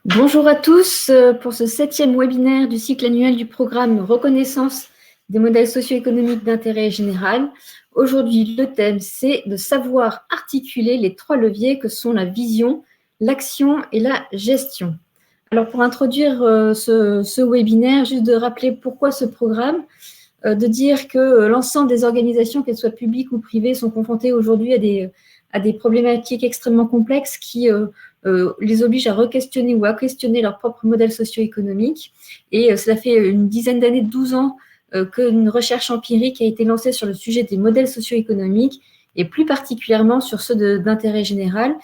Bonjour à tous pour ce 7e webinaire du cycle annuel du programme Reconnaissance des modèles socio-économiques d'intérêt général. Aujourd'hui, le thème, c'est de savoir articuler les 3 leviers que sont la vision, l'action et la gestion. Alors, pour introduire ce webinaire, juste de rappeler pourquoi ce programme, de dire que l'ensemble des organisations, qu'elles soient publiques ou privées, sont confrontées aujourd'hui à des problématiques extrêmement complexes qui les obligent à re-questionner ou à questionner leur propre modèle socio-économique. Et cela fait une dizaine d'années, 12 ans, qu'une recherche empirique a été lancée sur le sujet des modèles socio-économiques et plus particulièrement sur ceux d'intérêt général.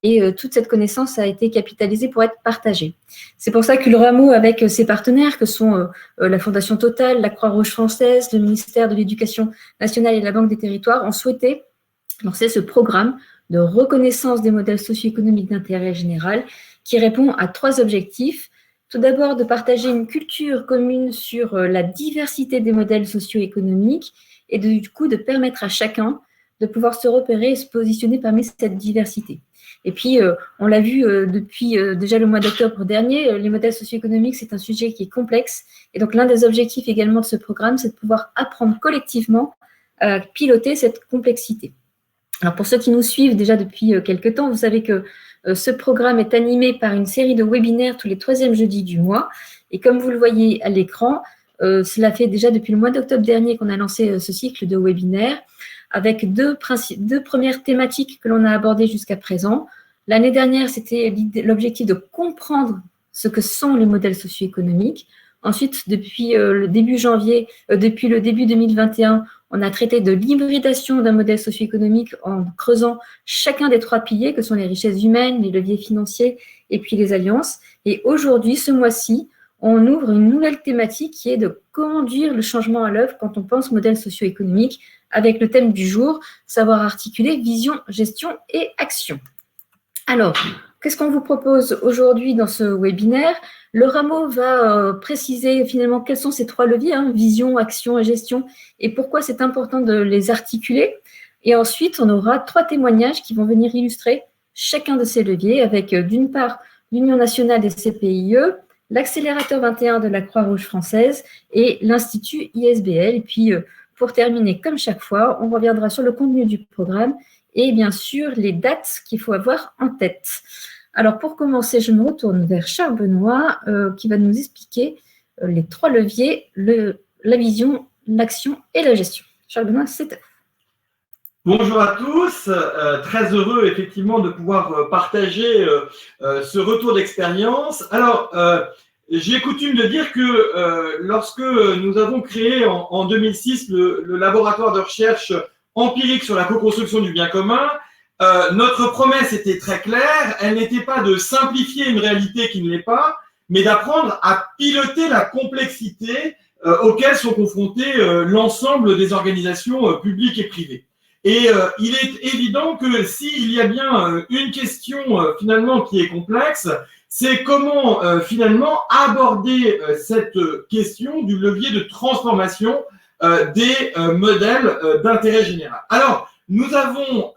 Et toute cette connaissance a été capitalisée pour être partagée. C'est pour ça qu'Ulramo, avec ses partenaires, que sont la Fondation Total, la Croix-Rouge française, le ministère de l'Éducation nationale et la Banque des territoires, ont souhaité lancer ce programme de reconnaissance des modèles socio-économiques d'intérêt général qui répond à 3 objectifs. Tout d'abord, de partager une culture commune sur la diversité des modèles socio-économiques et du coup de permettre à chacun de pouvoir se repérer et se positionner parmi cette diversité. Et puis, on l'a vu depuis déjà le mois d'octobre dernier, les modèles socio-économiques, c'est un sujet qui est complexe. Et donc, l'un des objectifs également de ce programme, c'est de pouvoir apprendre collectivement à piloter cette complexité. Alors, pour ceux qui nous suivent déjà depuis quelques temps, vous savez que ce programme est animé par une série de webinaires tous les 3e jeudis du mois. Et comme vous le voyez à l'écran, cela fait déjà depuis le mois d'octobre dernier qu'on a lancé ce cycle de webinaires avec deux premières thématiques que l'on a abordées jusqu'à présent. L'année dernière, c'était l'objectif de comprendre ce que sont les modèles socio-économiques. Ensuite, depuis le début 2021, on a traité de l'hybridation d'un modèle socio-économique en creusant chacun des 3 piliers que sont les richesses humaines, les leviers financiers et puis les alliances. Et aujourd'hui, ce mois-ci, on ouvre une nouvelle thématique qui est de conduire le changement à l'œuvre quand on pense modèle socio-économique avec le thème du jour, savoir articuler vision, gestion et action. Alors, qu'est-ce qu'on vous propose aujourd'hui dans ce webinaire? Le Rameau va préciser finalement quels sont ces 3 leviers, vision, action et gestion, et pourquoi c'est important de les articuler. Et ensuite, on aura 3 témoignages qui vont venir illustrer chacun de ces leviers avec d'une part l'Union nationale des CPIE, l'accélérateur 21 de la Croix-Rouge française et l'Institut ISBL. Et puis, pour terminer, comme chaque fois, on reviendra sur le contenu du programme et bien sûr les dates qu'il faut avoir en tête. Alors pour commencer, je me retourne vers Charles Benoît qui va nous expliquer les 3 leviers, la vision, l'action et la gestion. Charles Benoît, c'est à vous. Bonjour à tous, très heureux effectivement de pouvoir partager ce retour d'expérience. Alors, j'ai coutume de dire que lorsque nous avons créé en 2006 le laboratoire de recherche empirique sur la co-construction du bien commun, notre promesse était très claire, elle n'était pas de simplifier une réalité qui ne l'est pas, mais d'apprendre à piloter la complexité auxquelles sont confrontées l'ensemble des organisations publiques et privées. Et il est évident que s'il y a bien une question finalement qui est complexe, c'est comment finalement aborder cette question du levier de transformation des modèles d'intérêt général. Alors, nous avons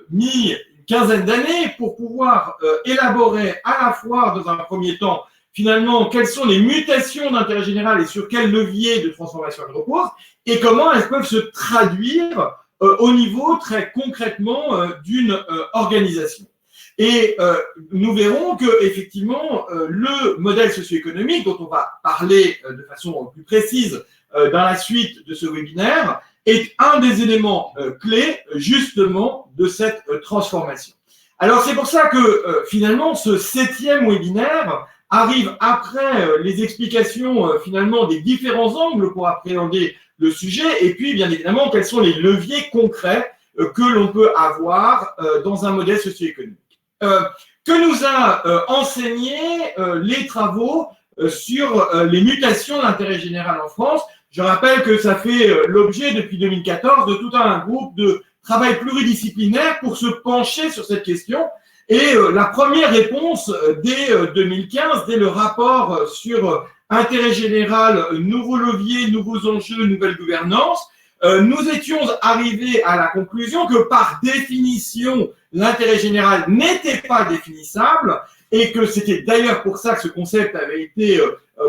mis une quinzaine d'années pour pouvoir élaborer à la fois, dans un premier temps, finalement, quelles sont les mutations d'intérêt général et sur quel levier de transformation elles reposent, et comment elles peuvent se traduire au niveau très concrètement d'une organisation. Et nous verrons que effectivement le modèle socio-économique dont on va parler de façon plus précise dans la suite de ce webinaire est un des éléments clés justement de cette transformation. Alors c'est pour ça que finalement ce 7e webinaire arrive après les explications finalement des différents angles pour appréhender le sujet et puis bien évidemment quels sont les leviers concrets que l'on peut avoir dans un modèle socio-économique. Que nous a enseigné les travaux sur les mutations d'intérêt général en France. Je rappelle que ça fait l'objet depuis 2014 de tout un groupe de travail pluridisciplinaire pour se pencher sur cette question. Et la première réponse dès 2015, dès le rapport sur intérêt général, nouveaux leviers, nouveaux enjeux, nouvelle gouvernance, nous étions arrivés à la conclusion que par définition, l'intérêt général n'était pas définissable et que c'était d'ailleurs pour ça que ce concept avait été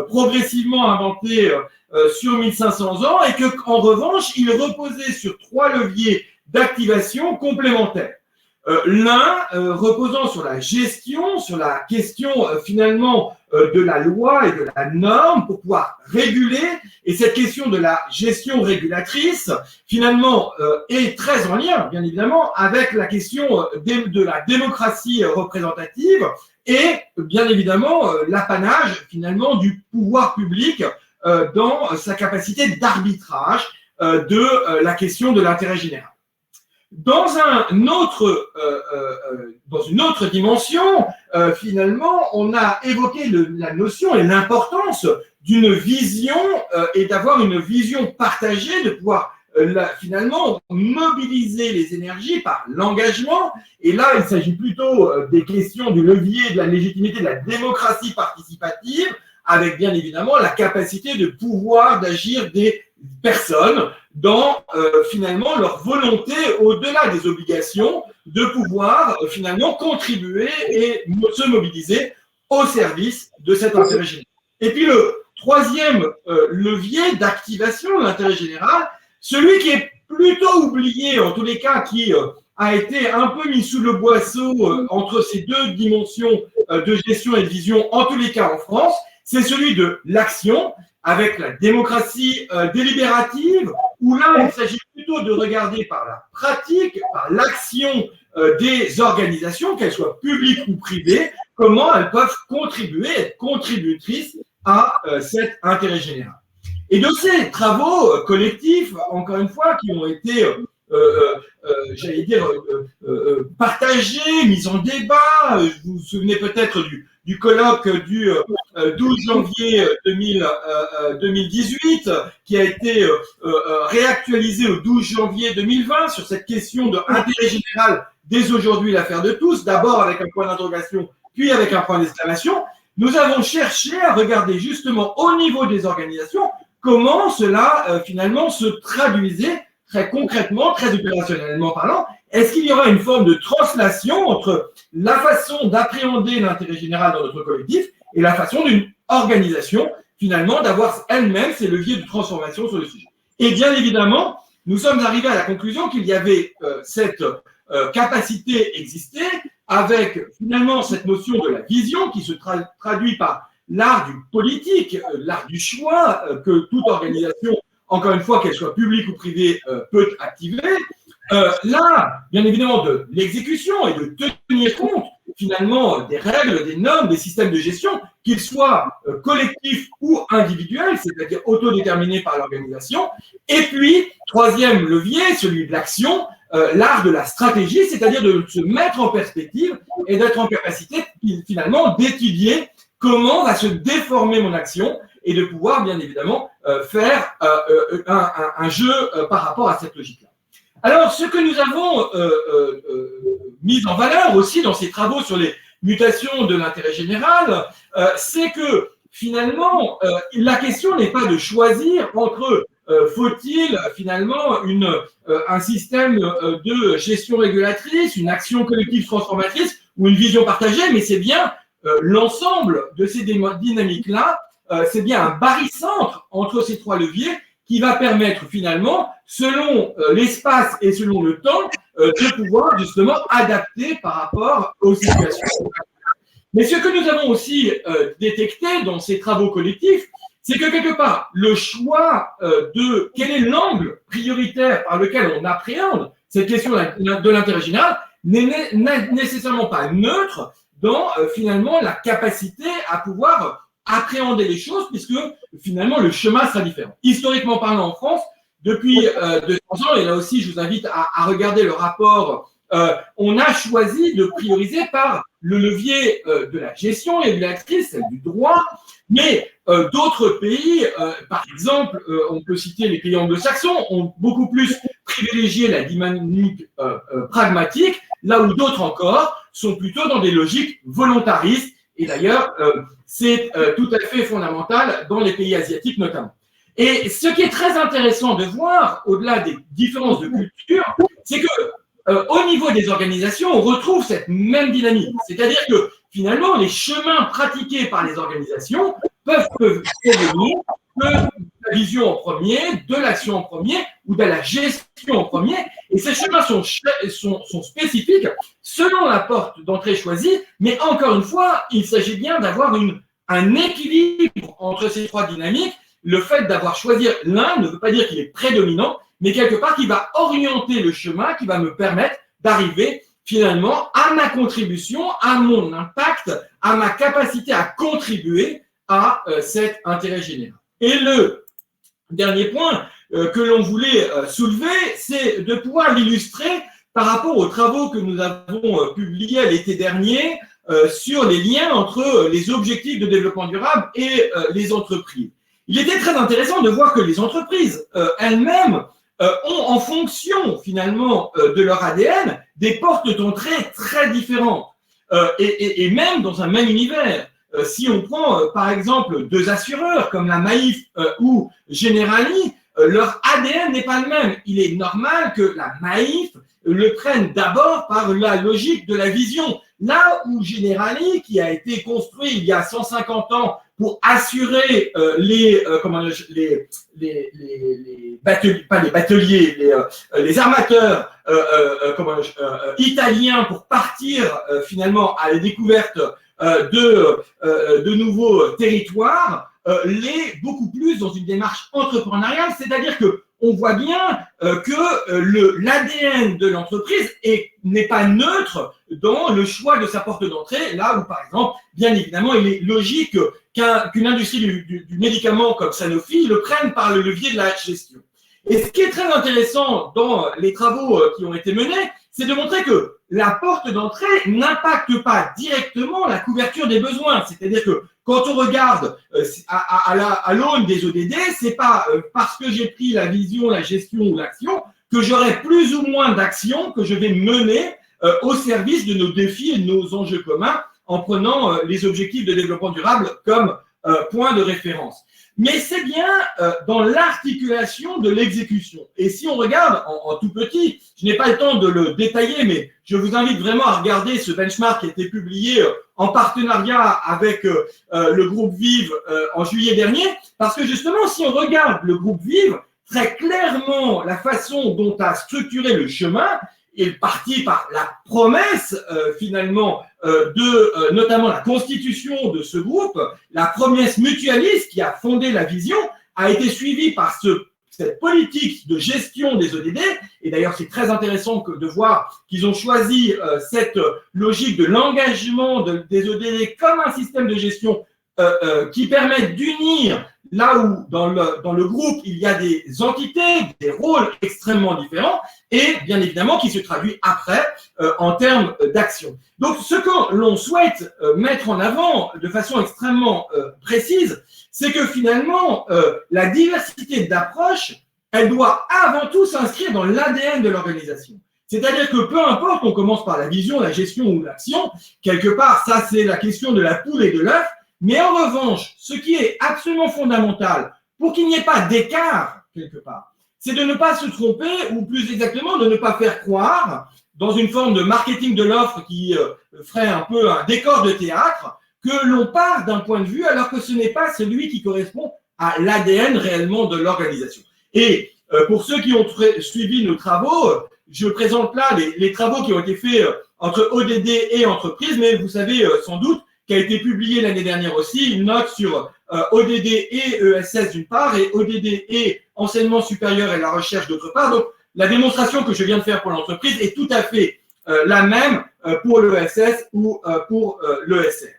progressivement inventé sur 1500 ans et qu'en revanche, il reposait sur 3 leviers d'activation complémentaires. L'un reposant sur la gestion, sur la question finalement de la loi et de la norme pour pouvoir réguler. Et cette question de la gestion régulatrice, finalement, est très en lien, bien évidemment, avec la question de la démocratie représentative et, bien évidemment, l'apanage, finalement, du pouvoir public dans sa capacité d'arbitrage de la question de l'intérêt général. Dans une autre dimension, finalement, on a évoqué la notion et l'importance d'une vision et d'avoir une vision partagée, de pouvoir finalement mobiliser les énergies par l'engagement. Et là, il s'agit plutôt des questions du levier de la légitimité de la démocratie participative, avec bien évidemment la capacité de pouvoir d'agir des personnes dans finalement leur volonté au-delà des obligations de pouvoir finalement contribuer et se mobiliser au service de cet intérêt général. Et puis le troisième levier d'activation de l'intérêt général, celui qui est plutôt oublié, en tous les cas qui a été un peu mis sous le boisseau entre ces 2 dimensions de gestion et de vision, en tous les cas en France, c'est celui de l'action, avec la démocratie délibérative, où là, il s'agit plutôt de regarder par la pratique, par l'action des organisations, qu'elles soient publiques ou privées, comment elles peuvent contribuer, être contributrices à cet intérêt général. Et de ces travaux collectifs, encore une fois, qui ont été, j'allais dire, partagés, mis en débat, vous vous souvenez peut-être du colloque du 12 janvier 2018, qui a été réactualisé au 12 janvier 2020 sur cette question de intérêt général dès aujourd'hui l'affaire de tous, d'abord avec un point d'interrogation, puis avec un point d'exclamation. Nous avons cherché à regarder justement au niveau des organisations comment cela finalement se traduisait très concrètement, très opérationnellement parlant. Est-ce qu'il y aura une forme de translation entre la façon d'appréhender l'intérêt général dans notre collectif et la façon d'une organisation, finalement, d'avoir elle-même ses leviers de transformation sur le sujet? Et bien évidemment, nous sommes arrivés à la conclusion qu'il y avait cette capacité existée avec finalement cette notion de la vision qui se traduit par l'art du politique, l'art du choix que toute organisation, encore une fois, qu'elle soit publique ou privée, peut activer. Là, bien évidemment, de l'exécution et de tenir compte finalement des règles, des normes, des systèmes de gestion, qu'ils soient collectifs ou individuels, c'est-à-dire autodéterminés par l'organisation. Et puis, troisième levier, celui de l'action, l'art de la stratégie, c'est-à-dire de se mettre en perspective et d'être en capacité finalement d'étudier comment va se déformer mon action et de pouvoir bien évidemment faire un jeu par rapport à cette logique-là. Alors, ce que nous avons mis en valeur aussi dans ces travaux sur les mutations de l'intérêt général, c'est que finalement, la question n'est pas de choisir entre faut-il finalement un système de gestion régulatrice, une action collective transformatrice ou une vision partagée, mais c'est bien l'ensemble de ces dynamiques-là, c'est bien un barycentre entre ces 3 leviers qui va permettre finalement, selon l'espace et selon le temps, de pouvoir justement adapter par rapport aux situations. Mais ce que nous avons aussi détecté dans ces travaux collectifs, c'est que quelque part, le choix de quel est l'angle prioritaire par lequel on appréhende cette question de l'intérêt général n'est nécessairement pas neutre dans finalement la capacité à pouvoir appréhender les choses, puisque finalement le chemin sera différent. Historiquement parlant en France, depuis 200 ans, et là aussi je vous invite à regarder le rapport, on a choisi de prioriser par le levier de la gestion régulatrice, celle du droit, mais d'autres pays, par exemple, on peut citer les pays anglo-saxons, ont beaucoup plus privilégié la dynamique pragmatique, là où d'autres encore sont plutôt dans des logiques volontaristes. Et d'ailleurs, c'est tout à fait fondamental dans les pays asiatiques notamment. Et ce qui est très intéressant de voir, au-delà des différences de culture, c'est que au niveau des organisations, on retrouve cette même dynamique. C'est-à-dire que finalement, les chemins pratiqués par les organisations peuvent provenir de la vision en premier, de l'action en premier ou de la gestion en premier. Et ces chemins sont spécifiques selon la porte d'entrée choisie. Mais encore une fois, il s'agit bien d'avoir un équilibre entre ces trois dynamiques. Le fait d'avoir choisi l'un ne veut pas dire qu'il est prédominant, mais quelque part qui va orienter le chemin, qui va me permettre d'arriver finalement à ma contribution, à mon impact, à ma capacité à contribuer à cet intérêt général. Et le dernier point que l'on voulait soulever, c'est de pouvoir l'illustrer par rapport aux travaux que nous avons publiés l'été dernier sur les liens entre les objectifs de développement durable et les entreprises. Il était très intéressant de voir que les entreprises elles-mêmes ont en fonction finalement de leur ADN des portes d'entrée très différentes et même dans un même univers. Si on prend par exemple deux assureurs comme la Maïf ou Generali, leur ADN n'est pas le même. Il est normal que la Maïf le prenne d'abord par la logique de la vision. Là où Generali, qui a été construit il y a 150 ans pour assurer les armateurs italiens pour partir finalement à la découverte de nouveaux territoires, l'est beaucoup plus dans une démarche entrepreneuriale, c'est-à-dire que on voit bien que l'ADN de l'entreprise n'est pas neutre dans le choix de sa porte d'entrée, là où, par exemple, bien évidemment, il est logique qu'une industrie du médicament comme Sanofi le prenne par le levier de la gestion. Et ce qui est très intéressant dans les travaux qui ont été menés, c'est de montrer que la porte d'entrée n'impacte pas directement la couverture des besoins. C'est-à-dire que quand on regarde à l'aune des ODD, c'est pas parce que j'ai pris la vision, la gestion ou l'action que j'aurai plus ou moins d'actions que je vais mener au service de nos défis et de nos enjeux communs en prenant les objectifs de développement durable comme point de référence. Mais c'est bien dans l'articulation de l'exécution. Et si on regarde en tout petit, je n'ai pas le temps de le détailler, mais je vous invite vraiment à regarder ce benchmark qui a été publié en partenariat avec le groupe Vive en juillet dernier, parce que justement, si on regarde le groupe Vive, très clairement, la façon dont a structuré le chemin est parti par la promesse finalement de notamment la constitution de ce groupe, la promesse mutualiste qui a fondé la vision a été suivie par cette politique de gestion des ODD, et d'ailleurs c'est très intéressant de voir qu'ils ont choisi cette logique de l'engagement des ODD comme un système de gestion qui permet d'unir là où dans le groupe il y a des entités, des rôles extrêmement différents et bien évidemment qui se traduit après en termes d'action. Donc ce que l'on souhaite mettre en avant de façon extrêmement précise, c'est que finalement la diversité d'approches, elle doit avant tout s'inscrire dans l'ADN de l'organisation. C'est-à-dire que peu importe, on commence par la vision, la gestion ou l'action, quelque part ça c'est la question de la poule et de l'œuf. Mais en revanche, ce qui est absolument fondamental pour qu'il n'y ait pas d'écart, quelque part, c'est de ne pas se tromper, ou plus exactement, de ne pas faire croire, dans une forme de marketing de l'offre qui ferait un peu un décor de théâtre, que l'on part d'un point de vue alors que ce n'est pas celui qui correspond à l'ADN réellement de l'organisation. Et pour ceux qui ont suivi nos travaux, je présente là les travaux qui ont été faits entre ODD et entreprise, mais vous savez sans doute qui a été publié l'année dernière aussi, une note sur ODD et ESS d'une part, et ODD et enseignement supérieur et la recherche d'autre part. Donc, la démonstration que je viens de faire pour l'entreprise est tout à fait la même pour l'ESS ou pour l'ESR.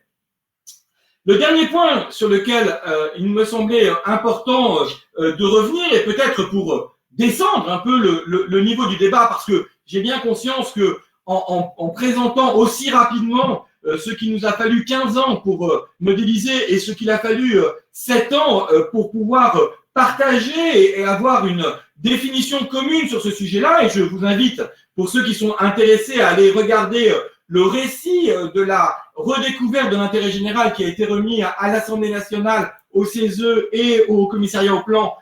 Le dernier point sur lequel il me semblait important de revenir, et peut-être pour descendre un peu le niveau du débat, parce que j'ai bien conscience que en présentant aussi rapidement ce qu'il nous a fallu 15 ans pour modéliser et ce qu'il a fallu 7 ans pour pouvoir partager et avoir une définition commune sur ce sujet-là. Et je vous invite, pour ceux qui sont intéressés, à aller regarder le récit de la redécouverte de l'intérêt général qui a été remis à l'Assemblée nationale, au CESE et au Commissariat au plan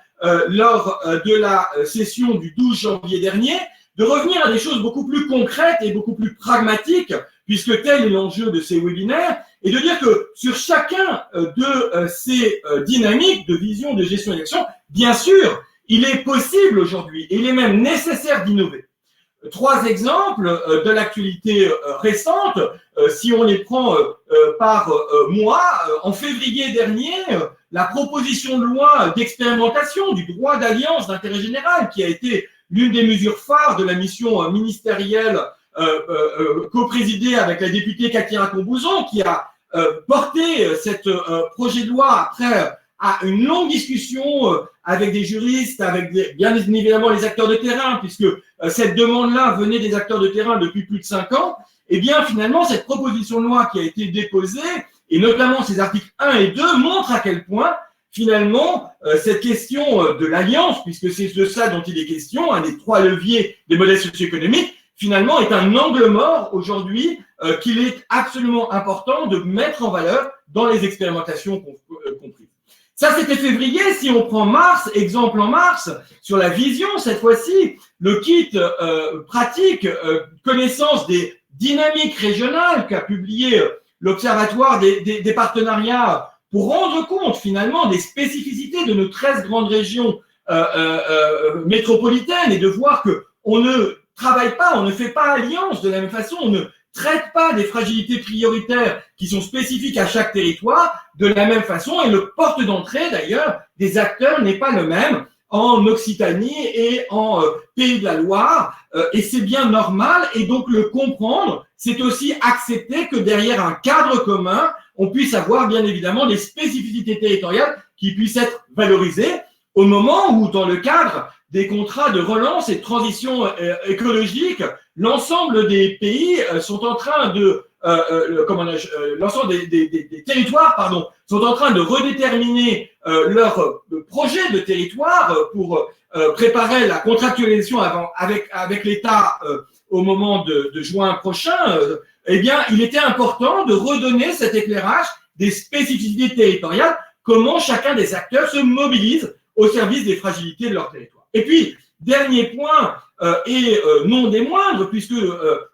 lors de la session du 12 janvier dernier, de revenir à des choses beaucoup plus concrètes et beaucoup plus pragmatiques, puisque tel est l'enjeu de ces webinaires, et de dire que sur chacun de ces dynamiques de vision, de gestion et d'action, bien sûr, il est possible aujourd'hui, et il est même nécessaire d'innover. 3 exemples de l'actualité récente, si on les prend par mois. En février dernier, la proposition de loi d'expérimentation du droit d'alliance d'intérêt général, qui a été l'une des mesures phares de la mission ministérielle co-présidée avec la députée Cathy Racon-Bouzon, qui a porté cette projet de loi après à une longue discussion avec des juristes, avec bien évidemment les acteurs de terrain, puisque cette demande-là venait des acteurs de terrain depuis plus de 5 ans. Et bien finalement, cette proposition de loi qui a été déposée, et notamment ses articles 1 et 2, montre à quel point finalement cette question de l'alliance, puisque c'est de ça dont il est question, un des 3 leviers des modèles socio-économiques, finalement est un angle mort aujourd'hui qu'il est absolument important de mettre en valeur dans les expérimentations comprises. Ça, c'était février. Si on prend mars, exemple en mars, sur la vision, cette fois-ci, le kit pratique, connaissance des dynamiques régionales qu'a publié l'Observatoire des partenariats pour rendre compte finalement des spécificités de nos 13 grandes régions métropolitaines et de voir qu'on ne travaille pas, on ne fait pas alliance de la même façon, on ne traite pas des fragilités prioritaires qui sont spécifiques à chaque territoire de la même façon, et le porte d'entrée d'ailleurs des acteurs n'est pas le même en Occitanie et en Pays de la Loire, et c'est bien normal, et donc le comprendre, c'est aussi accepter que derrière un cadre commun, on puisse avoir bien évidemment des spécificités territoriales qui puissent être valorisées au moment où, dans le cadre des contrats de relance et de transition écologique, l'ensemble des pays sont en train de, l'ensemble des territoires, pardon, sont en train de redéterminer leur projet de territoire pour préparer la contractualisation avec l'État au moment de juin prochain. Eh bien, il était important de redonner cet éclairage des spécificités territoriales, comment chacun des acteurs se mobilise au service des fragilités de leur territoire. Et puis, dernier point, et non des moindres, puisque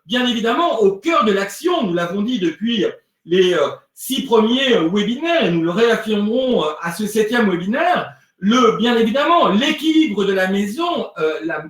bien évidemment, au cœur de l'action, nous l'avons dit depuis les 6 premiers webinaires, et nous le réaffirmerons à ce 7e webinaire, bien évidemment, l'équilibre de la maison,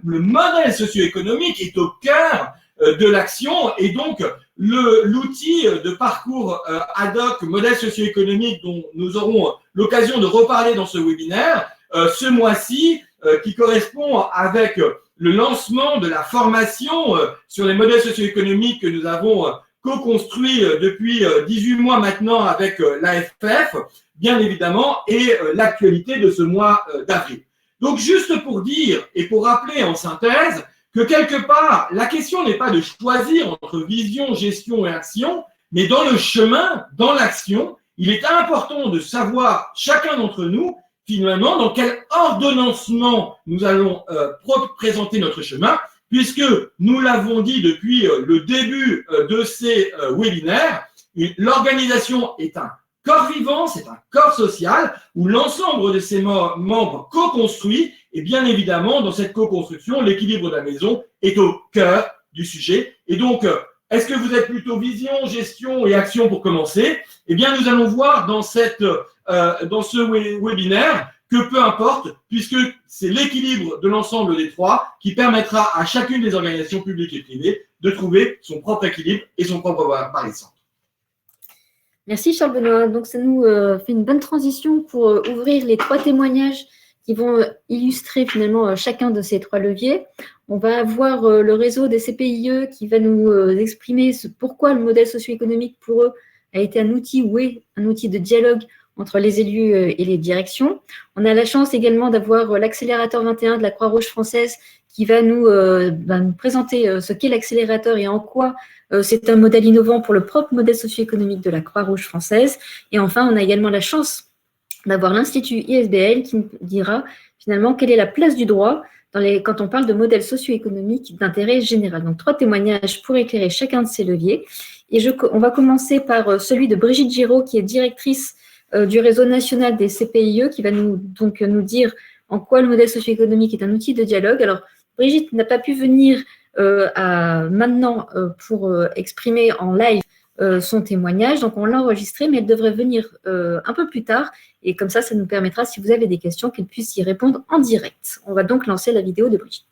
le modèle socio-économique est au cœur de l'action, et donc l'outil de parcours ad hoc, modèle socio-économique dont nous aurons l'occasion de reparler dans ce webinaire, ce mois-ci, qui correspond avec le lancement de la formation sur les modèles socio-économiques que nous avons co-construit depuis 18 mois maintenant avec l'AFF, bien évidemment, et l'actualité de ce mois d'avril. Donc, juste pour dire et pour rappeler en synthèse que quelque part, la question n'est pas de choisir entre vision, gestion et action, mais dans le chemin, dans l'action, il est important de savoir, chacun d'entre nous, finalement, dans quel ordonnancement nous allons présenter notre chemin, puisque nous l'avons dit depuis le début de ces webinaires, l'organisation est un corps vivant, c'est un corps social où l'ensemble de ses membres co-construit, et bien évidemment, dans cette co-construction, l'équilibre de la maison est au cœur du sujet. Et donc, est-ce que vous êtes plutôt vision, gestion et action pour commencer? Eh bien, nous allons voir dans ce webinaire que peu importe, puisque c'est l'équilibre de l'ensemble des 3 qui permettra à chacune des organisations publiques et privées de trouver son propre équilibre et son propre barycentre. Merci Charles Benoît. Donc ça nous fait une bonne transition pour ouvrir les 3 témoignages qui vont illustrer finalement chacun de ces 3 leviers. On va avoir le réseau des CPIE qui va nous exprimer pourquoi le modèle socio-économique pour eux a été un outil ou est un outil de dialogue entre les élus et les directions. On a la chance également d'avoir l'accélérateur 21 de la Croix-Rouge française qui va nous présenter ce qu'est l'accélérateur et en quoi c'est un modèle innovant pour le propre modèle socio-économique de la Croix-Rouge française. Et enfin, on a également la chance d'avoir l'Institut ISBL qui nous dira finalement quelle est la place du droit quand on parle de modèle socio-économique d'intérêt général. Donc, 3 témoignages pour éclairer chacun de ces leviers. Et on va commencer par celui de Brigitte Giraud, qui est directrice du réseau national des CPIE, qui va nous dire en quoi le modèle socio-économique est un outil de dialogue. Alors, Brigitte n'a pas pu venir maintenant pour exprimer en live son témoignage, donc on l'a enregistré, mais elle devrait venir un peu plus tard, et comme ça nous permettra, si vous avez des questions, qu'elle puisse y répondre en direct. On va donc lancer la vidéo de Brigitte.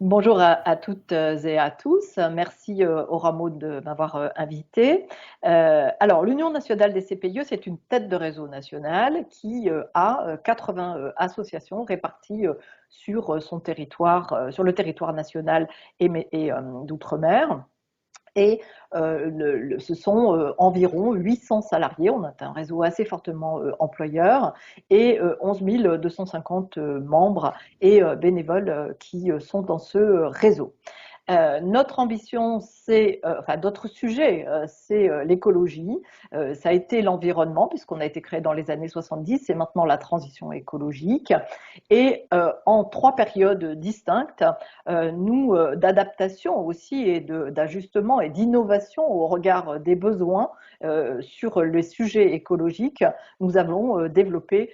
Bonjour à toutes et à tous. Merci au Rameau de m'avoir invité. Alors, l'Union nationale des CPIE, c'est une tête de réseau national qui a 80 associations réparties sur son territoire, sur le territoire national et d'outre-mer. Et ce sont environ 800 salariés, on a un réseau assez fortement employeur, et 11 250 membres et bénévoles qui sont dans ce réseau. Notre ambition, c'est, enfin d'autres sujets, c'est l'écologie, ça a été l'environnement puisqu'on a été créé dans les années 70, c'est maintenant la transition écologique et en 3 périodes distinctes, nous d'adaptation aussi et d'ajustement et d'innovation au regard des besoins sur les sujets écologiques, nous avons développé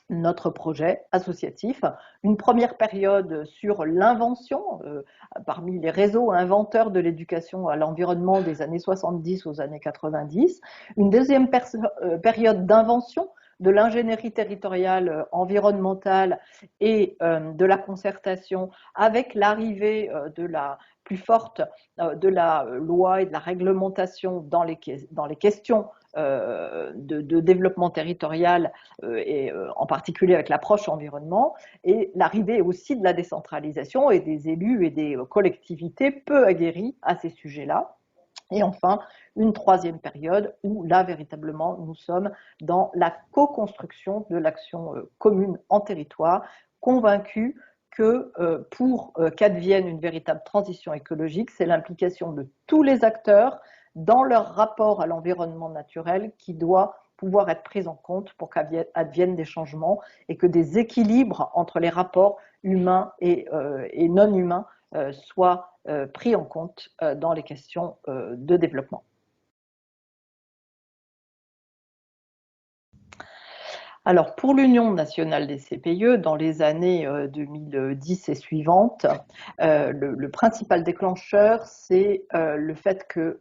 notre projet associatif. Une première période sur l'invention, parmi les réseaux inventeurs de l'éducation à l'environnement des années 70 aux années 90. Une deuxième période d'invention de l'ingénierie territoriale environnementale et de la concertation avec l'arrivée de la plus forte de la loi et de la réglementation dans les questions de développement territorial et en particulier avec l'approche environnement et l'arrivée aussi de la décentralisation et des élus et des collectivités peu aguerris à ces sujets-là. Et enfin, une troisième période où là, véritablement, nous sommes dans la co-construction de l'action commune en territoire, convaincus que pour qu'advienne une véritable transition écologique, c'est l'implication de tous les acteurs dans leur rapport à l'environnement naturel qui doit pouvoir être prise en compte pour qu'adviennent des changements et que des équilibres entre les rapports humains et non humains soient pris en compte dans les questions de développement. Alors, pour l'Union nationale des CPIE, dans les années 2010 et suivantes, le principal déclencheur, c'est le fait que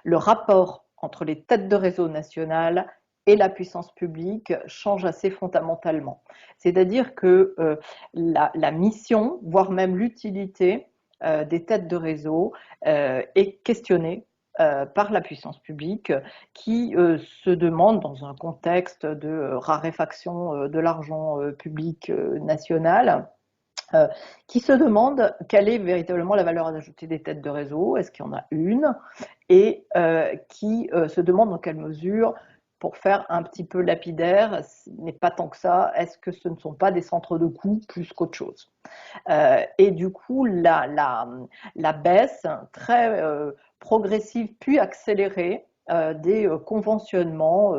le rapport entre les têtes de réseau nationales et la puissance publique change assez fondamentalement. C'est-à-dire que la mission, voire même l'utilité des têtes de réseau est questionnée par la puissance publique qui se demande dans un contexte de raréfaction de l'argent public national, qui se demande quelle est véritablement la valeur ajoutée des têtes de réseau, est-ce qu'il y en a une, et qui se demande dans quelle mesure, pour faire un petit peu lapidaire, ce n'est pas tant que ça, est-ce que ce ne sont pas des centres de coûts plus qu'autre chose. Et du coup, la baisse très progressive puis accélérée des conventionnements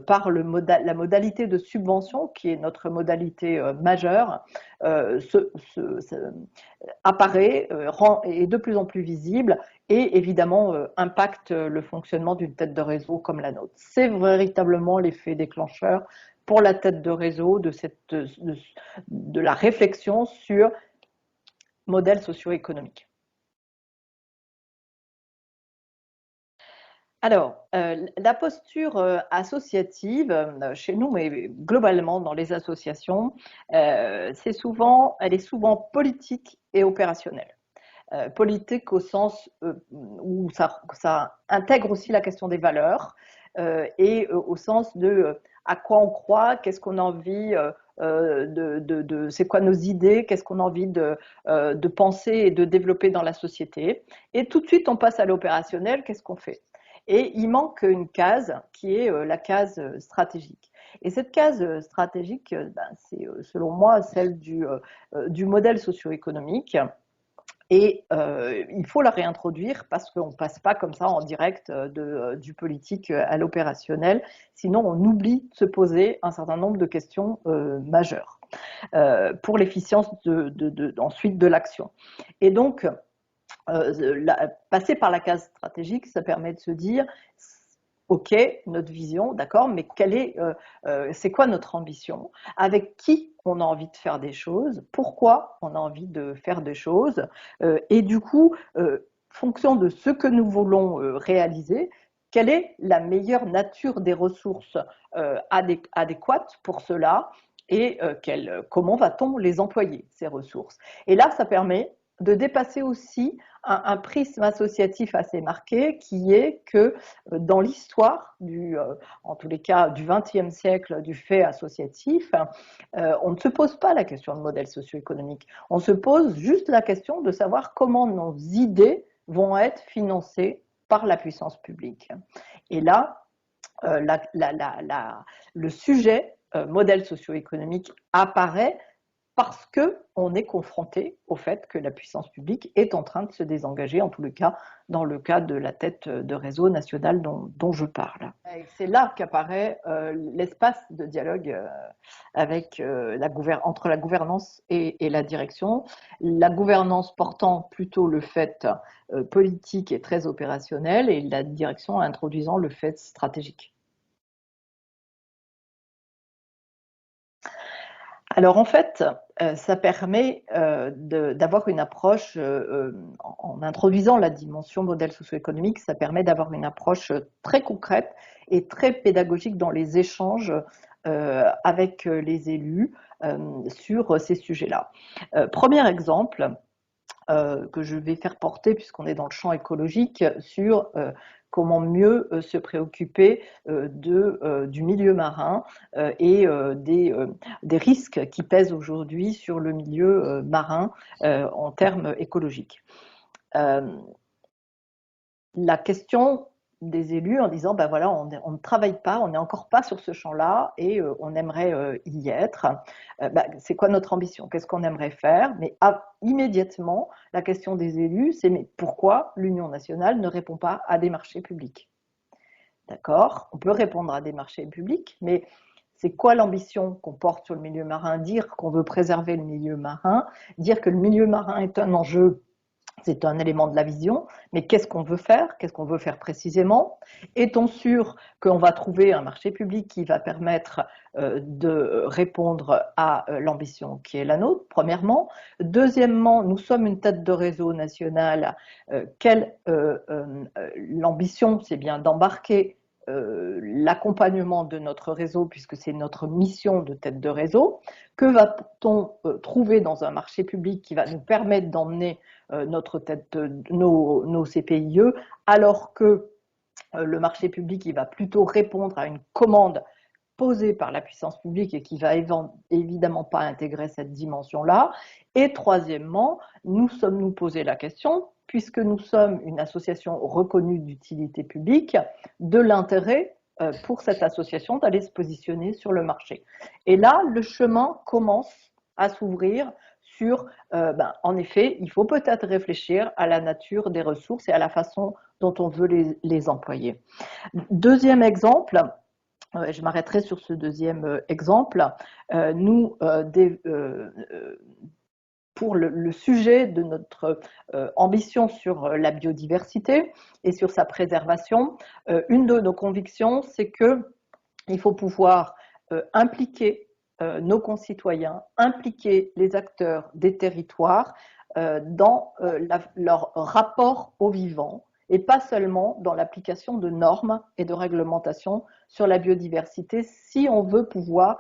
par la modalité de subvention, qui est notre modalité majeure, apparaît, est de plus en plus visible et évidemment impacte le fonctionnement d'une tête de réseau comme la nôtre. C'est véritablement l'effet déclencheur pour la tête de réseau de la réflexion sur modèle socio-économique. Alors, la posture associative, chez nous, mais globalement dans les associations, elle est souvent politique et opérationnelle. Politique au sens où ça intègre aussi la question des valeurs et au sens de à quoi on croit, qu'est-ce qu'on a envie c'est quoi nos idées, qu'est-ce qu'on a envie de penser et de développer dans la société. Et tout de suite, on passe à l'opérationnel, qu'est-ce qu'on fait? Et il manque une case qui est la case stratégique. Et cette case stratégique, c'est selon moi celle du modèle socio-économique. Et il faut la réintroduire parce qu'on ne passe pas comme ça en direct du politique à l'opérationnel, sinon on oublie de se poser un certain nombre de questions majeures pour l'efficience ensuite de l'action. Et donc, passer par la case stratégique, ça permet de se dire, ok, notre vision, d'accord, mais c'est quoi notre ambition? Avec qui on a envie de faire des choses? Pourquoi on a envie de faire des choses? Et du coup, fonction de ce que nous voulons réaliser, quelle est la meilleure nature des ressources adéquates pour cela? Et comment va-t-on les employer, ces ressources? Et là, ça permet de dépasser aussi un prisme associatif assez marqué, qui est que dans l'histoire, en tous les cas du XXe siècle, du fait associatif, on ne se pose pas la question de modèle socio-économique. On se pose juste la question de savoir comment nos idées vont être financées par la puissance publique. Et là, le sujet modèle socio-économique apparaît parce qu'on est confronté au fait que la puissance publique est en train de se désengager, en tout le cas dans le cas de la tête de réseau national dont je parle. C'est là qu'apparaît l'espace de dialogue entre la gouvernance et la direction. La gouvernance portant plutôt le fait politique et très opérationnel, et la direction introduisant le fait stratégique. Alors en fait, ça permet d'avoir une approche, en introduisant la dimension modèle socio-économique, ça permet d'avoir une approche très concrète et très pédagogique dans les échanges avec les élus sur ces sujets-là. Premier exemple que je vais faire porter, puisqu'on est dans le champ écologique, sur comment mieux se préoccuper du milieu marin et des risques qui pèsent aujourd'hui sur le milieu marin en termes écologiques. La question des élus en disant, ben voilà, on ne travaille pas, on n'est encore pas sur ce champ-là et on aimerait y être. C'est quoi notre ambition? Qu'est-ce qu'on aimerait faire? Mais immédiatement, la question des élus, c'est mais pourquoi l'Union nationale ne répond pas à des marchés publics? D'accord, on peut répondre à des marchés publics, mais c'est quoi l'ambition qu'on porte sur le milieu marin? Dire qu'on veut préserver le milieu marin, dire que le milieu marin est un enjeu, c'est un élément de la vision, mais qu'est-ce qu'on veut faire? Qu'est-ce qu'on veut faire précisément? Est-on sûr qu'on va trouver un marché public qui va permettre de répondre à l'ambition qui est la nôtre, premièrement? Deuxièmement, nous sommes une tête de réseau national. L'ambition, c'est bien d'embarquer l'accompagnement de notre réseau, puisque c'est notre mission de tête de réseau. Que va-t-on trouver dans un marché public qui va nous permettre d'emmener nos CPIE, alors que le marché public il va plutôt répondre à une commande posée par la puissance publique et qui va évidemment pas intégrer cette dimension-là. Et troisièmement, nous sommes-nous posé la question, puisque nous sommes une association reconnue d'utilité publique, de l'intérêt pour cette association d'aller se positionner sur le marché. Et là, le chemin commence à s'ouvrir sur, en effet, il faut peut-être réfléchir à la nature des ressources et à la façon dont on veut les employer. Deuxième exemple, je m'arrêterai sur ce deuxième exemple, pour le sujet de notre ambition sur la biodiversité et sur sa préservation, une de nos convictions, c'est qu'il faut pouvoir impliquer nos concitoyens, impliquer les acteurs des territoires dans leur rapport au vivant, et pas seulement dans l'application de normes et de réglementations sur la biodiversité, si on veut pouvoir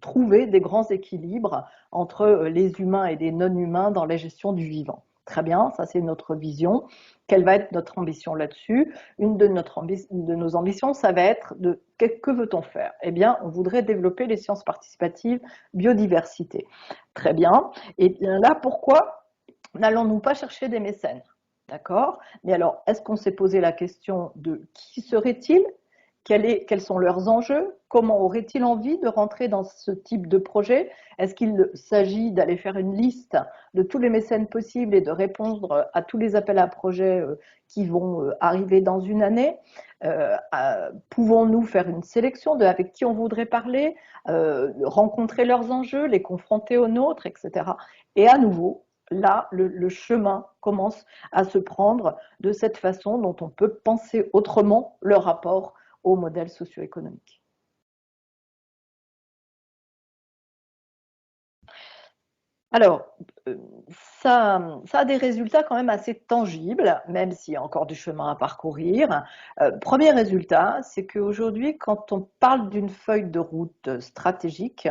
trouver des grands équilibres entre les humains et les non-humains dans la gestion du vivant. Très bien, ça c'est notre vision. Quelle va être notre ambition là-dessus? Une de nos ambitions, ça va être que veut-on faire? Eh bien, on voudrait développer les sciences participatives biodiversité. Très bien. Et là, pourquoi n'allons-nous pas chercher des mécènes? D'accord? Mais alors, est-ce qu'on s'est posé la question de qui serait-il? Quels sont leurs enjeux? Comment auraient-ils envie de rentrer dans ce type de projet? Est-ce qu'il s'agit d'aller faire une liste de tous les mécènes possibles et de répondre à tous les appels à projets qui vont arriver dans une année? Pouvons-nous faire une sélection avec qui on voudrait parler, rencontrer leurs enjeux, les confronter aux nôtres, etc. Et à nouveau, là, le chemin commence à se prendre de cette façon dont on peut penser autrement le rapport au modèle socio-économique. Alors, ça a des résultats quand même assez tangibles, même s'il y a encore du chemin à parcourir. Premier résultat, c'est qu'aujourd'hui, quand on parle d'une feuille de route stratégique,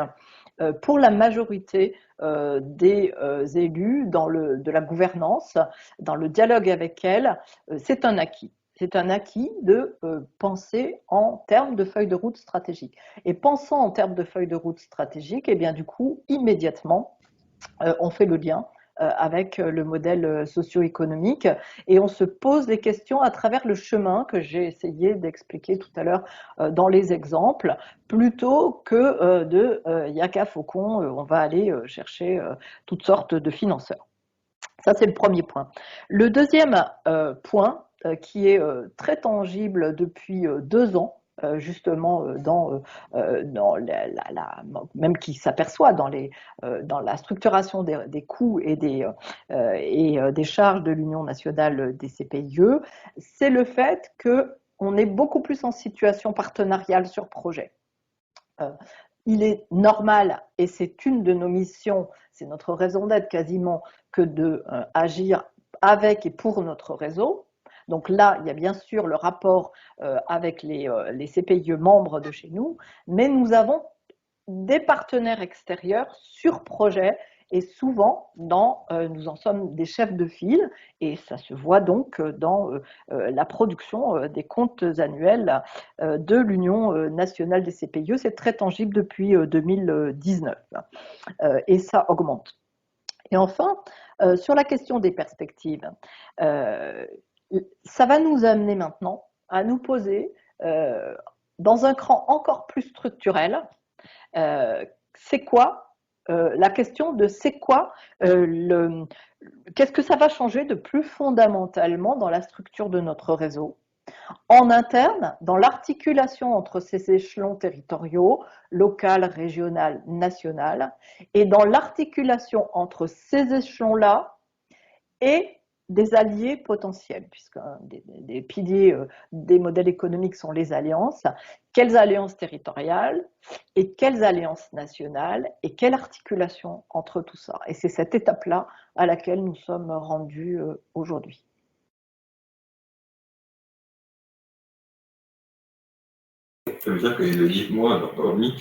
pour la majorité des élus de la gouvernance, dans le dialogue avec elles, c'est un acquis. C'est un acquis de penser en termes de feuille de route stratégique. Et pensant en termes de feuille de route stratégique, eh bien du coup, immédiatement, on fait le lien avec le modèle socio-économique et on se pose des questions à travers le chemin que j'ai essayé d'expliquer tout à l'heure dans les exemples, plutôt que de Yaka Faucon, on va aller chercher toutes sortes de financeurs. Ça, c'est le premier point. Le deuxième point, qui est très tangible depuis 2 ans, justement même qui s'aperçoit dans la structuration des coûts et des charges de l'Union nationale des CPIE, c'est le fait qu'on est beaucoup plus en situation partenariale sur projet. Il est normal, et c'est une de nos missions, c'est notre raison d'être quasiment, que d'agir avec et pour notre réseau. Donc là, il y a bien sûr le rapport avec les CPIE membres de chez nous, mais nous avons des partenaires extérieurs sur projet et souvent, nous en sommes des chefs de file et ça se voit donc dans la production des comptes annuels de l'Union nationale des CPIE. C'est très tangible depuis 2019 et ça augmente. Et enfin, sur la question des perspectives, ça va nous amener maintenant à nous poser dans un cran encore plus structurel, c'est quoi la question de c'est quoi qu'est-ce que ça va changer de plus fondamentalement dans la structure de notre réseau, en interne, dans l'articulation entre ces échelons territoriaux, local, régional, national, et dans l'articulation entre ces échelons-là et des alliés potentiels, puisque des piliers des modèles économiques sont les alliances. Quelles alliances territoriales et quelles alliances nationales et quelle articulation entre tout ça. Et c'est cette étape-là à laquelle nous sommes rendus aujourd'hui. Ça veut dire que Élodie et moi, on a dormi.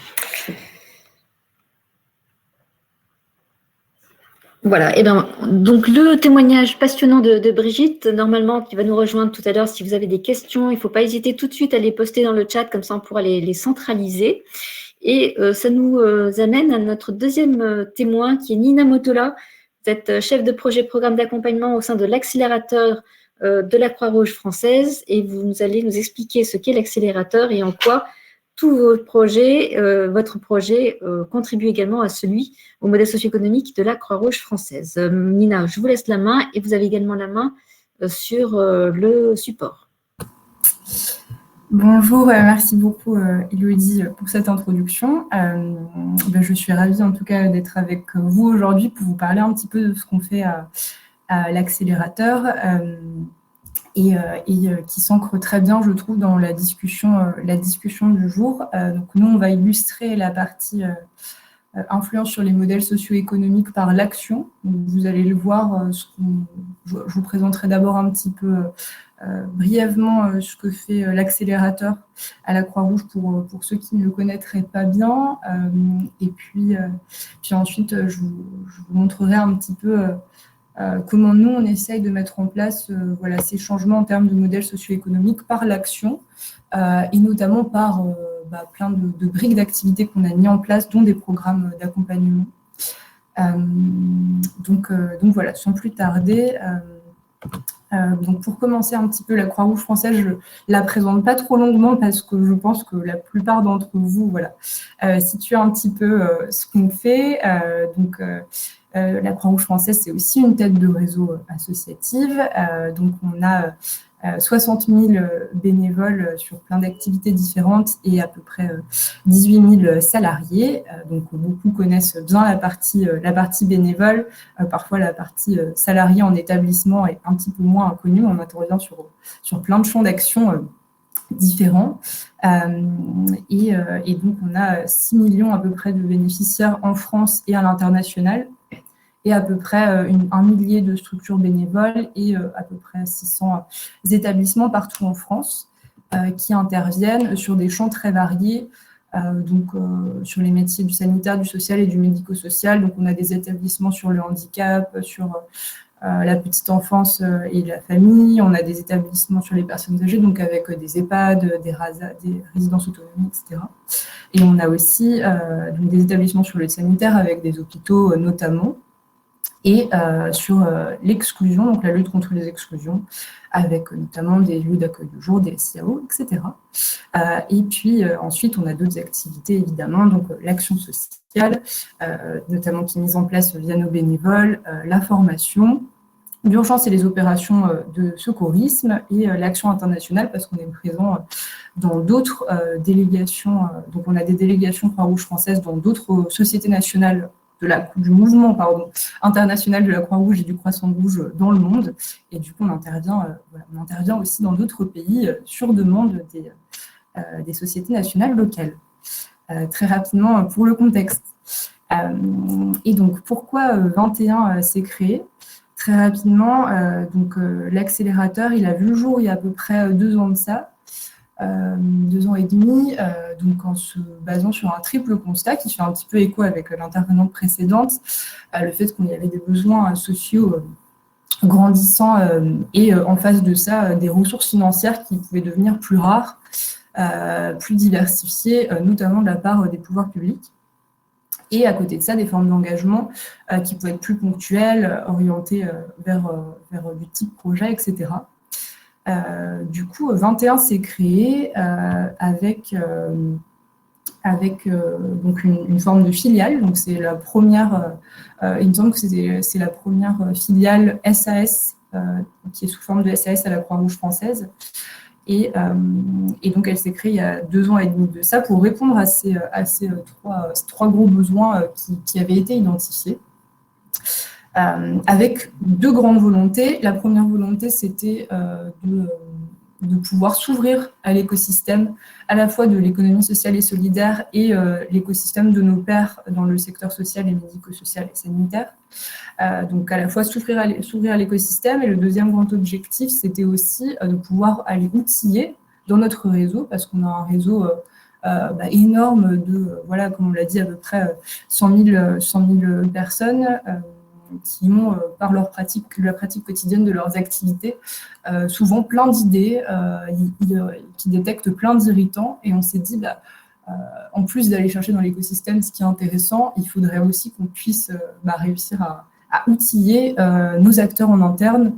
Voilà, et ben, donc le témoignage passionnant de Brigitte, normalement, qui va nous rejoindre tout à l'heure, si vous avez des questions, il ne faut pas hésiter tout de suite à les poster dans le chat, comme ça on pourra les centraliser. Et ça nous amène à notre deuxième témoin, qui est Nina Motola. Vous êtes chef de projet programme d'accompagnement au sein de l'accélérateur de la Croix-Rouge française, et vous allez nous expliquer ce qu'est l'accélérateur et en quoi tout votre projet contribue également à celui, au modèle socio-économique de la Croix-Rouge française. Nina, je vous laisse la main et vous avez également la main sur le support. Bonjour, merci beaucoup Élodie pour cette introduction. Je suis ravie en tout cas d'être avec vous aujourd'hui pour vous parler un petit peu de ce qu'on fait à l'accélérateur. Et qui s'ancre très bien, je trouve, dans la discussion du jour. Donc nous, on va illustrer la partie influence sur les modèles socio-économiques par l'action. Vous allez le voir, je vous présenterai d'abord un petit peu brièvement ce que fait l'accélérateur à la Croix-Rouge pour ceux qui ne le connaîtraient pas bien. Et puis ensuite, je vous montrerai un petit peu comment nous, on essaye de mettre en place ces changements en termes de modèles socio-économiques par l'action et notamment par plein de briques d'activités qu'on a mis en place, dont des programmes d'accompagnement. Donc voilà, sans plus tarder, donc pour commencer un petit peu la Croix-Rouge française, je ne la présente pas trop longuement parce que je pense que la plupart d'entre vous situent un petit peu ce qu'on fait. La Croix-Rouge française, c'est aussi une tête de réseau associative. Donc, on a 60 000 bénévoles sur plein d'activités différentes et à peu près 18 000 salariés. Donc, beaucoup connaissent bien la partie bénévole. Parfois, la partie salarié en établissement est un petit peu moins connue. On intervient sur plein de champs d'action différents. Et donc, on a 6 millions à peu près de bénéficiaires en France et à l'international, et à peu près 1 millier de structures bénévoles et à peu près 600 établissements partout en France qui interviennent sur des champs très variés, sur les métiers du sanitaire, du social et du médico-social. Donc, on a des établissements sur le handicap, sur la petite enfance et la famille. On a des établissements sur les personnes âgées, donc avec des EHPAD, des résidences autonomie, etc. Et on a aussi donc des établissements sur le sanitaire avec des hôpitaux notamment. Et sur l'exclusion, donc la lutte contre les exclusions, avec notamment des lieux d'accueil de jour, des SIAO, etc. Et puis ensuite, on a d'autres activités, évidemment, donc l'action sociale, notamment qui est mise en place via nos bénévoles, la formation, l'urgence et les opérations de secourisme, et l'action internationale, parce qu'on est présent dans d'autres délégations, donc on a des délégations Croix-Rouge françaises dans d'autres sociétés nationales du mouvement international de la Croix-Rouge et du Croissant-Rouge dans le monde. Et du coup, on intervient aussi dans d'autres pays sur demande des sociétés nationales locales. Très rapidement, pour le contexte. Et donc, pourquoi 21 s'est créé ? Très rapidement, l'accélérateur, il a vu le jour il y a à peu près 2 ans de ça. 2 ans et demi, donc en se basant sur un triple constat qui fait un petit peu écho avec l'intervenante précédente, le fait qu'il y avait des besoins sociaux grandissants et en face de ça, des ressources financières qui pouvaient devenir plus rares, plus diversifiées, notamment de la part des pouvoirs publics. Et à côté de ça, des formes d'engagement qui pouvaient être plus ponctuelles, orientées vers du type projet, etc. Du coup, 21 s'est créé avec donc une forme de filiale. Donc, c'est la première, il me semble que c'est la première filiale SAS qui est sous forme de SAS à la Croix-Rouge française. Et donc, elle s'est créée il y a 2 ans et demi de ça pour répondre à ces trois gros besoins qui avaient été identifiés. Avec 2 grandes volontés. La première volonté, c'était de pouvoir s'ouvrir à l'écosystème, à la fois de l'économie sociale et solidaire et l'écosystème de nos pairs dans le secteur social et médico-social et sanitaire. Donc, à la fois s'ouvrir à l'écosystème. Et le deuxième grand objectif, c'était aussi de pouvoir aller outiller dans notre réseau, parce qu'on a un réseau énorme de, comme on l'a dit, à peu près 100 000 personnes qui ont, par la pratique quotidienne de leurs activités, souvent plein d'idées, qui détectent plein d'irritants. Et on s'est dit, en plus d'aller chercher dans l'écosystème ce qui est intéressant, il faudrait aussi qu'on puisse réussir à outiller nos acteurs en interne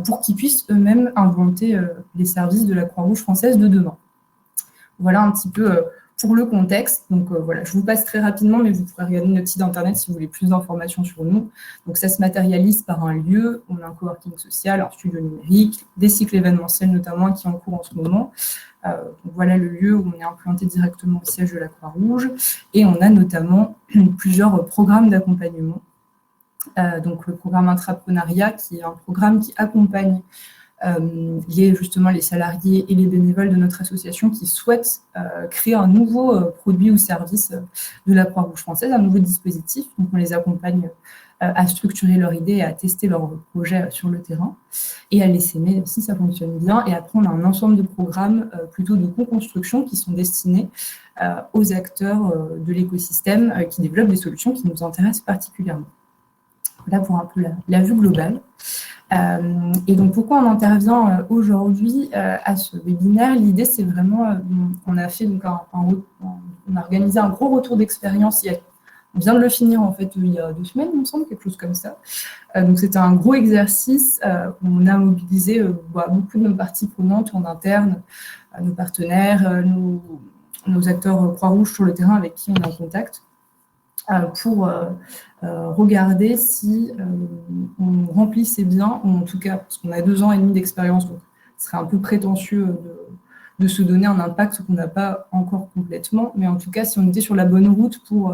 pour qu'ils puissent eux-mêmes inventer les services de la Croix-Rouge française de demain. Voilà un petit peu pour le contexte. Donc je vous passe très rapidement, mais vous pourrez regarder notre site internet si vous voulez plus d'informations sur nous. Donc ça se matérialise par un lieu, on a un coworking social, un studio numérique, des cycles événementiels notamment qui sont en cours en ce moment. Donc voilà le lieu où on est implanté directement au siège de la Croix-Rouge, et on a notamment plusieurs programmes d'accompagnement. Donc le programme intrapreneuriat, qui est un programme qui accompagne les salariés et les bénévoles de notre association qui souhaitent créer un nouveau produit ou service de la Croix-Rouge française, un nouveau dispositif. Donc, on les accompagne à structurer leur idée et à tester leur projet sur le terrain et à les s'aimer si ça fonctionne bien. Et après, on a un ensemble de programmes plutôt de co-construction qui sont destinés aux acteurs de l'écosystème qui développent des solutions qui nous intéressent particulièrement. Voilà pour un peu la vue globale. Et donc, pourquoi on intervient aujourd'hui à ce webinaire? L'idée, c'est vraiment, on a fait donc on a organisé un gros retour d'expérience. On vient de le finir en fait il y a 2 semaines, il me semble, quelque chose comme ça. Donc, c'était un gros exercice où on a mobilisé beaucoup de nos parties prenantes en interne, nos partenaires, nos acteurs Croix-Rouge sur le terrain avec qui on est en contact, pour regarder si on remplissait bien, ou en tout cas, parce qu'on a 2 ans et demi d'expérience, donc serait un peu prétentieux de se donner un impact qu'on n'a pas encore complètement, mais en tout cas, si on était sur la bonne route pour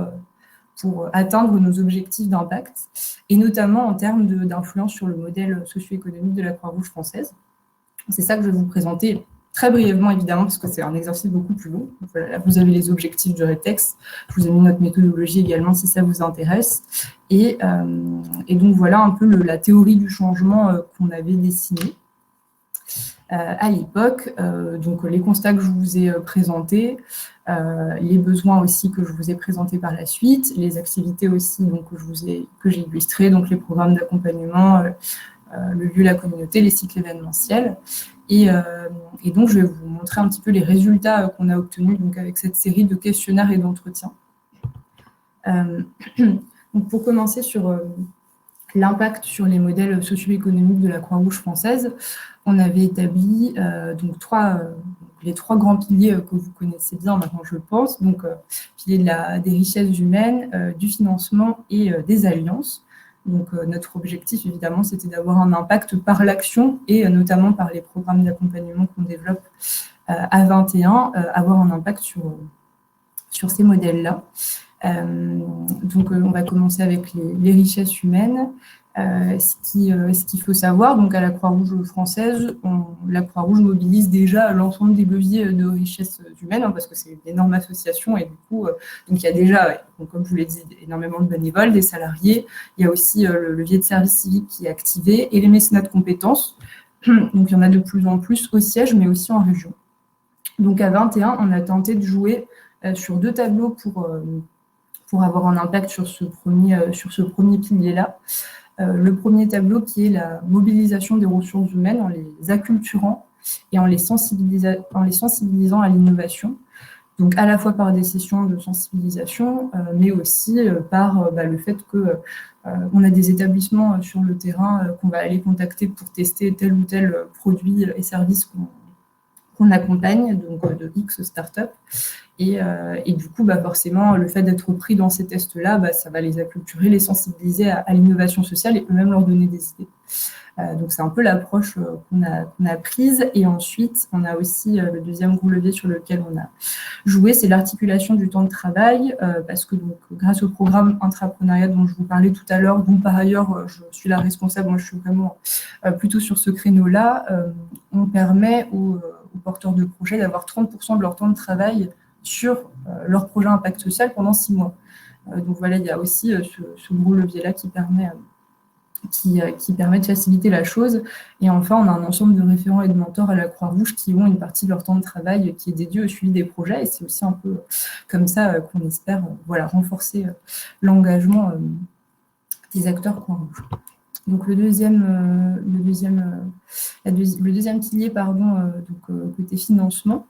atteindre nos objectifs d'impact, et notamment en termes d'influence sur le modèle socio-économique de la Croix-Rouge française. C'est ça que je vais vous présenter très brièvement, évidemment, parce que c'est un exercice beaucoup plus long. Voilà, vous avez les objectifs du RETEX, je vous ai mis notre méthodologie également si ça vous intéresse. Et donc voilà un peu la théorie du changement qu'on avait dessinée à l'époque. Donc les constats que je vous ai présentés, les besoins aussi que je vous ai présentés par la suite, les activités aussi donc, que j'ai illustrées, donc les programmes d'accompagnement, le lieu, la communauté, les cycles événementiels. Et donc, je vais vous montrer un petit peu les résultats qu'on a obtenus donc, avec cette série de questionnaires et d'entretiens. Donc, pour commencer sur l'impact sur les modèles socio-économiques de la Croix-Rouge française, on avait établi donc les trois grands piliers que vous connaissez bien maintenant, je pense. Donc, pilier des richesses humaines, du financement et des alliances. Donc, notre objectif, évidemment, c'était d'avoir un impact par l'action et notamment par les programmes d'accompagnement qu'on développe à 21, avoir un impact sur ces modèles-là. Donc, on va commencer avec les richesses humaines. Ce qu'il faut savoir, donc à la Croix-Rouge française, la Croix-Rouge mobilise déjà l'ensemble des leviers de richesses humaines, parce que c'est une énorme association et du coup, donc il y a déjà, donc comme je vous l'ai dit, énormément de bénévoles, des salariés. Il y a aussi le levier de service civique qui est activé et les mécénats de compétences. Donc il y en a de plus en plus au siège, mais aussi en région. Donc à 21, on a tenté de jouer sur 2 tableaux pour avoir un impact sur ce premier pilier-là. Le premier tableau qui est la mobilisation des ressources humaines en les acculturant et en les sensibilisant à l'innovation. Donc à la fois par des sessions de sensibilisation, mais aussi par le fait qu'on a des établissements sur le terrain qu'on va aller contacter pour tester tel ou tel produit et service qu'on accompagne, donc de X startups. Et du coup, forcément, le fait d'être pris dans ces tests-là, ça va les acculturer, les sensibiliser à l'innovation sociale et même leur donner des idées. Donc, c'est un peu l'approche qu'on a prise. Et ensuite, on a aussi le deuxième gros levier sur lequel on a joué, c'est l'articulation du temps de travail, parce que donc, grâce au programme intrapreneuriat dont je vous parlais tout à l'heure, dont par ailleurs, je suis la responsable, moi je suis vraiment plutôt sur ce créneau-là, on permet aux porteurs de projets d'avoir 30% de leur temps de travail sur leur projet impact social pendant 6 mois. Donc voilà, il y a aussi ce gros levier-là qui permet de faciliter la chose. Et enfin, on a un ensemble de référents et de mentors à la Croix-Rouge qui ont une partie de leur temps de travail qui est dédiée au suivi des projets. Et c'est aussi un peu comme ça qu'on espère renforcer l'engagement des acteurs Croix-Rouge. Donc le deuxième pilier, côté financement.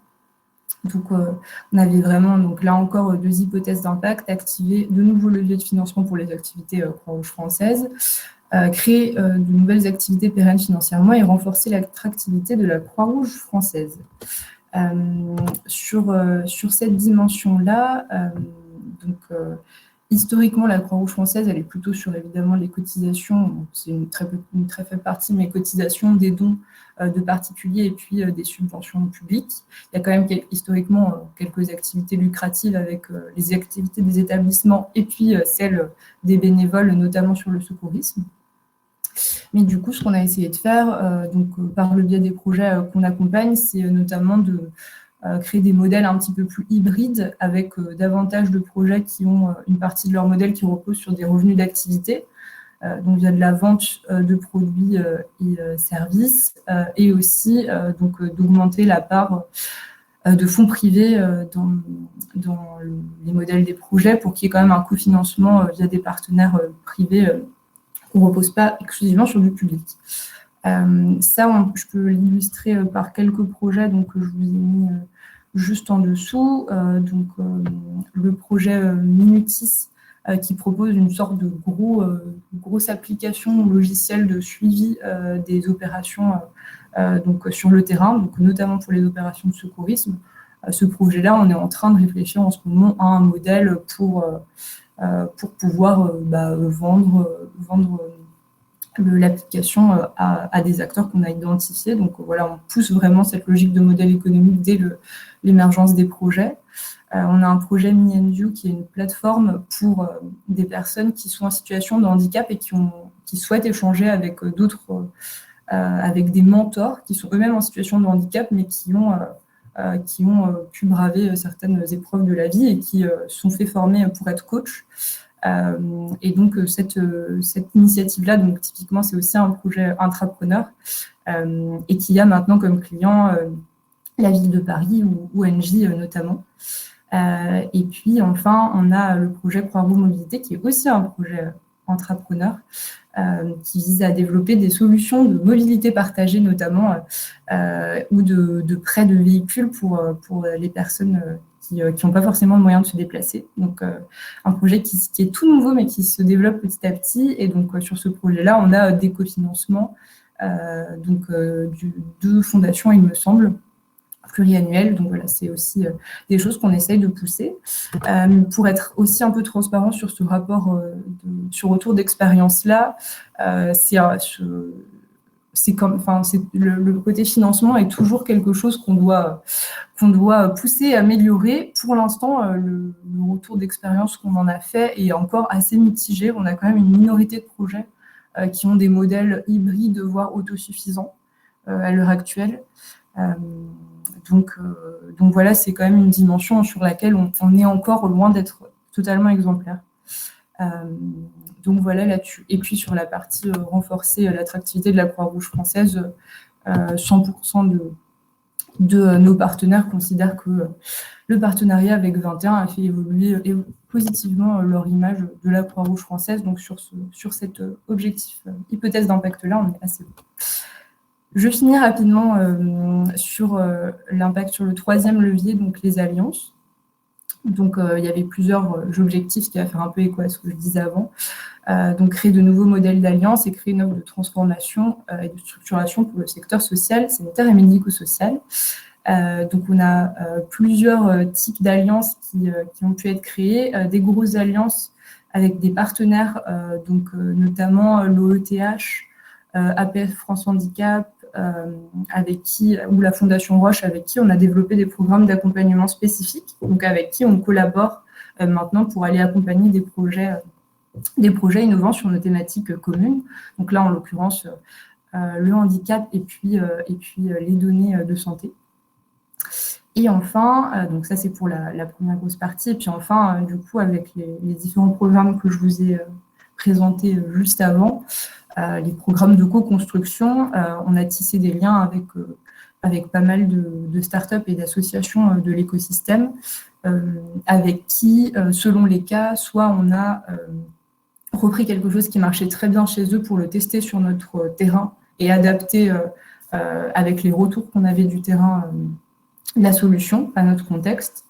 Donc, on avait vraiment, donc là encore, 2 hypothèses d'impact, activer de nouveaux leviers de financement pour les activités Croix-Rouge françaises, créer de nouvelles activités pérennes financièrement et renforcer l'attractivité de la Croix-Rouge française. Sur cette dimension-là, historiquement, la Croix-Rouge française, elle est plutôt sur, évidemment, les cotisations. C'est une très faible partie, mais cotisations, des dons de particuliers et puis des subventions publiques. Il y a quand même historiquement quelques activités lucratives avec les activités des établissements et puis celles des bénévoles, notamment sur le secourisme. Mais du coup, ce qu'on a essayé de faire, par le biais des projets qu'on accompagne, c'est notamment de créer des modèles un petit peu plus hybrides avec davantage de projets qui ont une partie de leur modèle qui repose sur des revenus d'activité, donc via de la vente de produits et services, et aussi d'augmenter la part de fonds privés dans les modèles des projets pour qu'il y ait quand même un cofinancement via des partenaires privés qu'on ne repose pas exclusivement sur du public. Je peux l'illustrer par quelques projets que je vous ai mis juste en dessous. Le projet Minutis, qui propose une sorte de grosse application logicielle de suivi des opérations sur le terrain, donc notamment pour les opérations de secourisme. Ce projet-là, on est en train de réfléchir en ce moment à un modèle pour pouvoir vendre l'application à des acteurs qu'on a identifiés. Donc voilà, on pousse vraiment cette logique de modèle économique dès l'émergence des projets. On a un projet Me and You qui est une plateforme pour des personnes qui sont en situation de handicap et qui souhaitent échanger avec d'autres, avec des mentors qui sont eux-mêmes en situation de handicap mais qui ont pu braver certaines épreuves de la vie et qui sont fait former pour être coach. Et donc, cette initiative-là, donc typiquement, c'est aussi un projet intrapreneur et qui a maintenant comme client la ville de Paris ou Engie notamment. Et puis, enfin, on a le projet Croix-Rouge Mobilité qui est aussi un projet intrapreneur qui vise à développer des solutions de mobilité partagée notamment ou de prêt de véhicules pour les personnes qui n'ont pas forcément de moyens de se déplacer. Donc, un projet qui est tout nouveau, mais qui se développe petit à petit. Et donc, sur ce projet-là, on a des cofinancements de fondations, il me semble, pluriannuels. Donc, voilà, c'est aussi des choses qu'on essaye de pousser. Pour être aussi un peu transparent sur ce rapport, sur retour d'expérience-là, le côté financement est toujours quelque chose qu'on doit pousser et améliorer. Pour l'instant, le retour d'expérience qu'on en a fait est encore assez mitigé. On a quand même une minorité de projets qui ont des modèles hybrides, voire autosuffisants à l'heure actuelle. Donc voilà, c'est quand même une dimension sur laquelle on est encore loin d'être totalement exemplaire. Donc voilà là-dessus. Et puis sur la partie renforcer l'attractivité de la Croix-Rouge française, 100% de nos partenaires considèrent que le partenariat avec 21 a fait évoluer positivement leur image de la Croix-Rouge française. Donc sur cet objectif, hypothèse d'impact-là, on est assez bon. Je finis rapidement sur l'impact sur le troisième levier, donc les alliances. Donc, il y avait plusieurs objectifs qui va faire un peu écho à ce que je disais avant. Donc, créer de nouveaux modèles d'alliance et créer une offre de transformation et de structuration pour le secteur social, sanitaire et médico-social. Donc, on a plusieurs types d'alliances qui ont pu être créées. Des grosses alliances avec des partenaires, notamment l'OETH, APF France Handicap, ou la Fondation Roche, avec qui on a développé des programmes d'accompagnement spécifiques, donc avec qui on collabore maintenant pour aller accompagner des projets innovants sur nos thématiques communes. Donc là, en l'occurrence, le handicap et puis les données de santé. Et enfin, donc ça c'est pour la première grosse partie, et puis enfin, du coup, avec les différents programmes que je vous ai présentés juste avant, les programmes de co-construction, on a tissé des liens avec pas mal de startups et d'associations de l'écosystème, avec qui, selon les cas, soit on a repris quelque chose qui marchait très bien chez eux pour le tester sur notre terrain et adapter avec les retours qu'on avait du terrain la solution à notre contexte,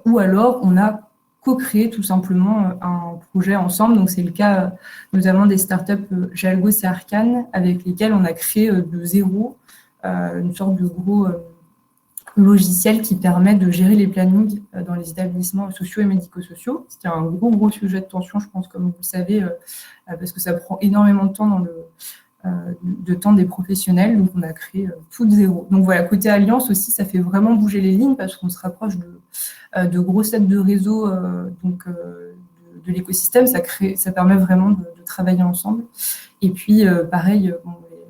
ou alors on a co-créer tout simplement un projet ensemble. Donc, c'est le cas notamment des startups Jalgos et Arcane, avec lesquelles on a créé de zéro une sorte de gros logiciel qui permet de gérer les plannings dans les établissements sociaux et médico-sociaux. C'est un gros sujet de tension, je pense, comme vous le savez, parce que ça prend énormément de temps temps des professionnels. Donc, on a créé tout de zéro. Donc, voilà, côté Alliance aussi, ça fait vraiment bouger les lignes parce qu'on se rapproche de gros sets de réseaux de l'écosystème. Ça permet vraiment de travailler ensemble. Et puis, pareil,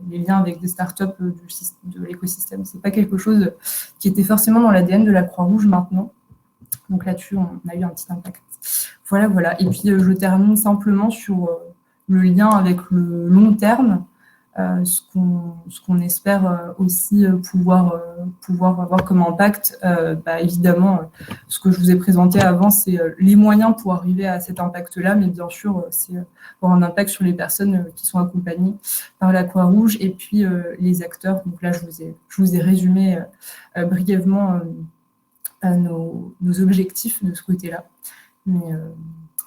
les liens avec des startups de l'écosystème, c'est pas quelque chose qui était forcément dans l'ADN de la Croix-Rouge maintenant. Donc là-dessus, on a eu un petit impact. Voilà. Et puis, je termine simplement sur le lien avec le long terme. Ce qu'on espère aussi pouvoir avoir comme impact, évidemment, ce que je vous ai présenté avant, c'est les moyens pour arriver à cet impact-là, mais bien sûr, c'est avoir un impact sur les personnes qui sont accompagnées par la Croix-Rouge et puis les acteurs. Donc là, je vous ai résumé brièvement nos objectifs de ce côté-là.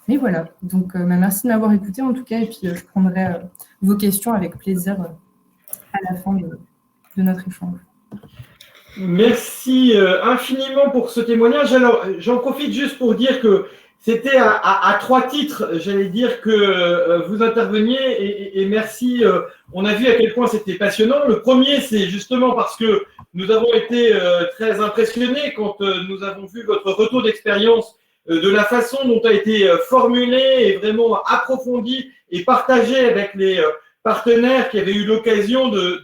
Mais voilà, donc merci de m'avoir écouté en tout cas, et puis je prendrai vos questions avec plaisir à la fin de notre échange. Merci infiniment pour ce témoignage. Alors, j'en profite juste pour dire que c'était à trois titres, j'allais dire, que vous interveniez et merci. On a vu à quel point c'était passionnant. Le premier, c'est justement parce que nous avons été très impressionnés quand nous avons vu votre retour d'expérience de la façon dont a été formulé et vraiment approfondi et partagé avec les partenaires qui avaient eu l'occasion de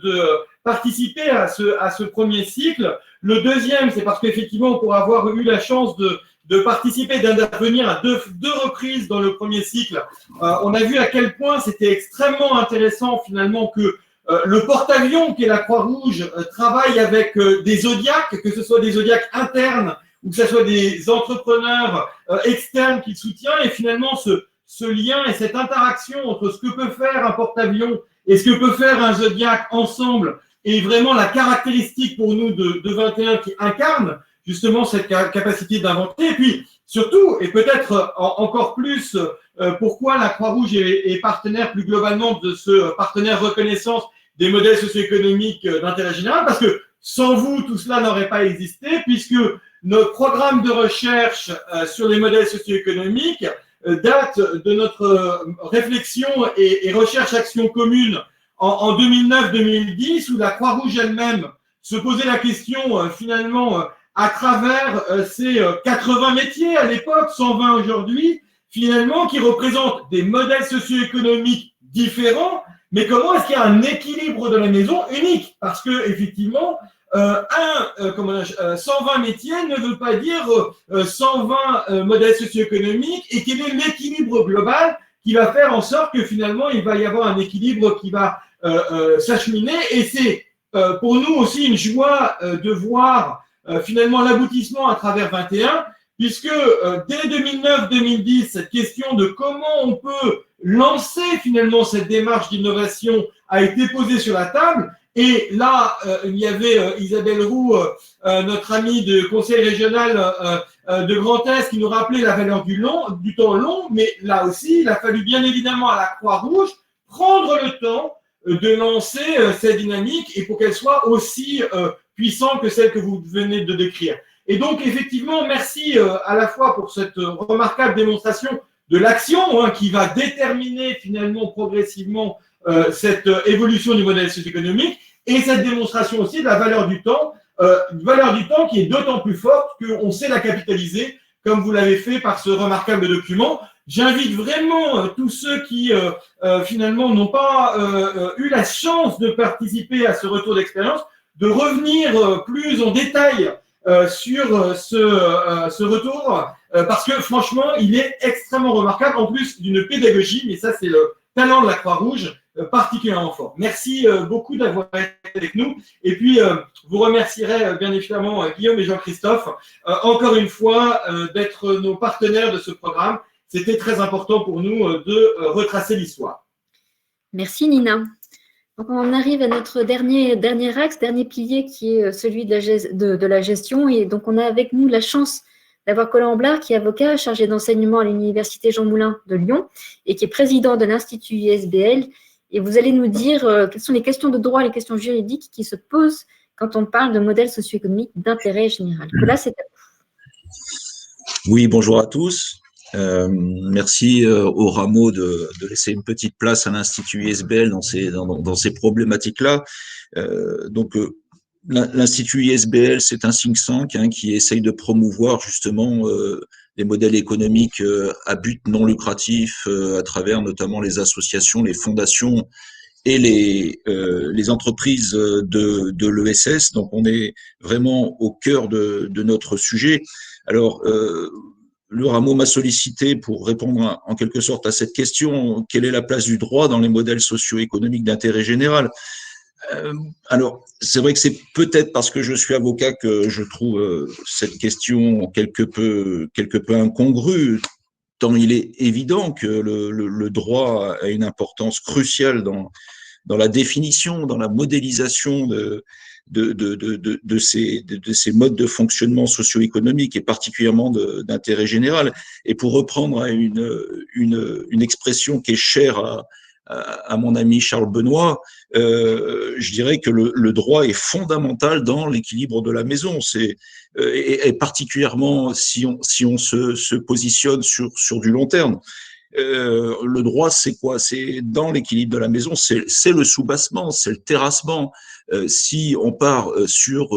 participer à ce premier cycle. Le deuxième, c'est parce qu'effectivement, pour avoir eu la chance de participer, d'intervenir à deux reprises dans le premier cycle, on a vu à quel point c'était extrêmement intéressant finalement que le porte-avions qu'est la Croix-Rouge travaille avec des zodiacs, que ce soit des zodiacs internes ou que ce soit des entrepreneurs externes qu'il soutient, et finalement ce lien et cette interaction entre ce que peut faire un porte-avions et ce que peut faire un zodiac ensemble est vraiment la caractéristique pour nous de 21 qui incarne justement cette capacité d'inventer. Et puis, surtout, et peut-être encore plus, pourquoi la Croix-Rouge est partenaire plus globalement de ce partenaire reconnaissance des modèles socio-économiques d'intérêt général, parce que sans vous, tout cela n'aurait pas existé, puisque notre programme de recherche sur les modèles socio-économiques date de notre réflexion et recherche-action commune en 2009-2010, où la Croix-Rouge elle-même se posait la question finalement à travers ces 80 métiers à l'époque, 120 aujourd'hui, finalement, qui représentent des modèles socio-économiques différents, mais comment est-ce qu'il y a un équilibre de la maison unique? Parce que effectivement, 120 métiers ne veut pas dire 120 modèles socio-économiques, et quel est l'équilibre global qui va faire en sorte que finalement, il va y avoir un équilibre qui va s'acheminer. Et c'est pour nous aussi une joie de voir finalement l'aboutissement à travers 21, puisque dès 2009-2010, cette question de comment on peut lancer finalement cette démarche d'innovation a été posée sur la table. Et là, il y avait Isabelle Roux, notre amie de conseil régional de Grand Est, qui nous rappelait la valeur du temps long, mais là aussi, il a fallu bien évidemment à la Croix-Rouge prendre le temps de lancer cette dynamique, et pour qu'elle soit aussi puissante que celle que vous venez de décrire. Et donc, effectivement, merci à la fois pour cette remarquable démonstration de l'action qui va déterminer finalement progressivement cette évolution du modèle socio-économique, et cette démonstration aussi de la valeur du temps qui est d'autant plus forte qu'on sait la capitaliser, comme vous l'avez fait par ce remarquable document. J'invite vraiment tous ceux qui finalement n'ont pas eu la chance de participer à ce retour d'expérience de revenir plus en détail sur ce retour, parce que franchement, il est extrêmement remarquable, en plus d'une pédagogie, mais ça c'est le talent de la Croix-Rouge particulièrement fort. Merci beaucoup d'avoir été avec nous, et puis vous remercierez bien évidemment Guillaume et Jean-Christophe encore une fois d'être nos partenaires de ce programme. C'était très important pour nous de retracer l'histoire. Merci Nina. Donc on arrive à notre dernier axe, dernier pilier, qui est celui de la gestion. Et donc on a avec nous la chance d'avoir Colin Amblard, qui est avocat chargé d'enseignement à l'Université Jean Moulin de Lyon et qui est président de l'Institut ISBL. Et vous allez nous dire quelles sont les questions de droit, les questions juridiques qui se posent quand on parle de modèles socio-économiques d'intérêt général. Colin, c'est à vous. Oui, bonjour à tous. Merci au Rameau de laisser une petite place à l'Institut ISBL dans ces problématiques-là. L'Institut ISBL, c'est un think tank qui essaye de promouvoir justement les modèles économiques à but non lucratif à travers notamment les associations, les fondations et les entreprises de l'ESS. Donc, on est vraiment au cœur de notre sujet. Alors, le Rameau m'a sollicité pour répondre en quelque sorte à cette question: quelle est la place du droit dans les modèles socio-économiques d'intérêt général? Alors, c'est vrai que c'est peut-être parce que je suis avocat que je trouve cette question quelque peu incongrue, tant il est évident que le droit a une importance cruciale dans la définition, dans la modélisation de ces modes de fonctionnement socio-économique et particulièrement d'intérêt général. Et pour reprendre une expression qui est chère à mon ami Charles Benoît, je dirais que le droit est fondamental dans l'équilibre de la maison. Et particulièrement si on se positionne sur du long terme. Le droit, c'est quoi? C'est dans l'équilibre de la maison, c'est le soubassement, c'est le terrassement. Si on part sur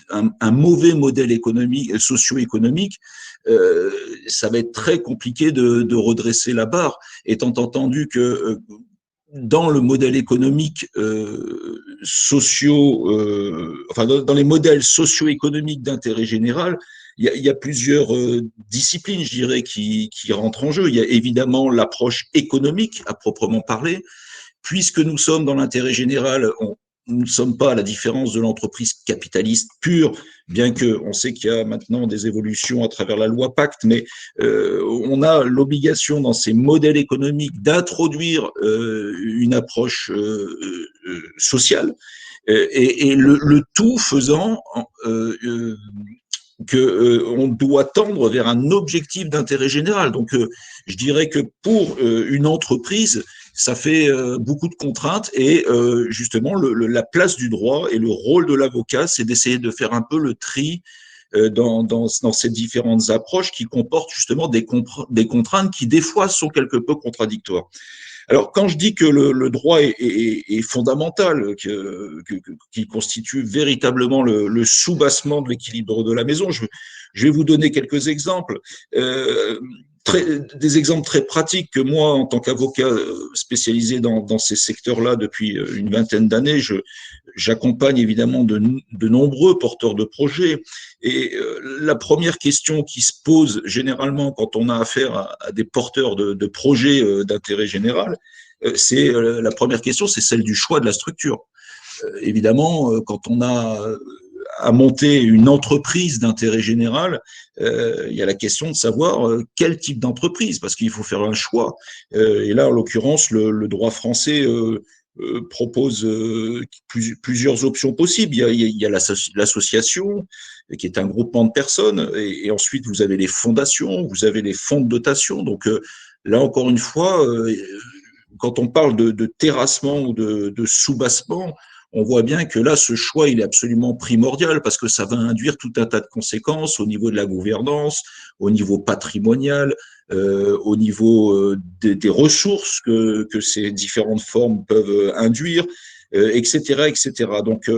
un mauvais modèle économique, socio-économique, ça va être très compliqué de redresser la barre, étant entendu que dans le modèle économique enfin dans les modèles socio-économiques d'intérêt général, il y a plusieurs disciplines, je dirais, qui rentrent en jeu. Il y a évidemment l'approche économique à proprement parler. Puisque nous sommes dans l'intérêt général, nous ne sommes pas à la différence de l'entreprise capitaliste pure, bien qu'on sait qu'il y a maintenant des évolutions à travers la loi Pacte, mais on a l'obligation dans ces modèles économiques d'introduire une approche sociale, et le tout faisant qu'on doit tendre vers un objectif d'intérêt général. Donc, je dirais que pour une entreprise, ça fait beaucoup de contraintes, et justement, la place du droit et le rôle de l'avocat, c'est d'essayer de faire un peu le tri dans ces différentes approches qui comportent justement des contraintes qui, des fois, sont quelque peu contradictoires. Alors, quand je dis que le droit est fondamental, qu'il constitue véritablement le soubassement de l'équilibre de la maison, je vais vous donner quelques exemples. Des exemples très pratiques que moi, en tant qu'avocat spécialisé dans ces secteurs-là depuis une vingtaine d'années, j'accompagne évidemment de nombreux porteurs de projets. Et la première question qui se pose généralement quand on a affaire à des porteurs de projets d'intérêt général, la première question, c'est celle du choix de la structure. Évidemment, quand on a à monter une entreprise d'intérêt général, il y a la question de savoir quel type d'entreprise, parce qu'il faut faire un choix. Et là, en l'occurrence, le droit français propose plusieurs options possibles. Il y a l'association, qui est un groupement de personnes, et ensuite vous avez les fondations, vous avez les fonds de dotation. Donc là, encore une fois, quand on parle de terrassement ou de soubassement, on voit bien que là, ce choix, il est absolument primordial, parce que ça va induire tout un tas de conséquences au niveau de la gouvernance, au niveau patrimonial, au niveau des ressources que ces différentes formes peuvent induire, etc., etc. Donc,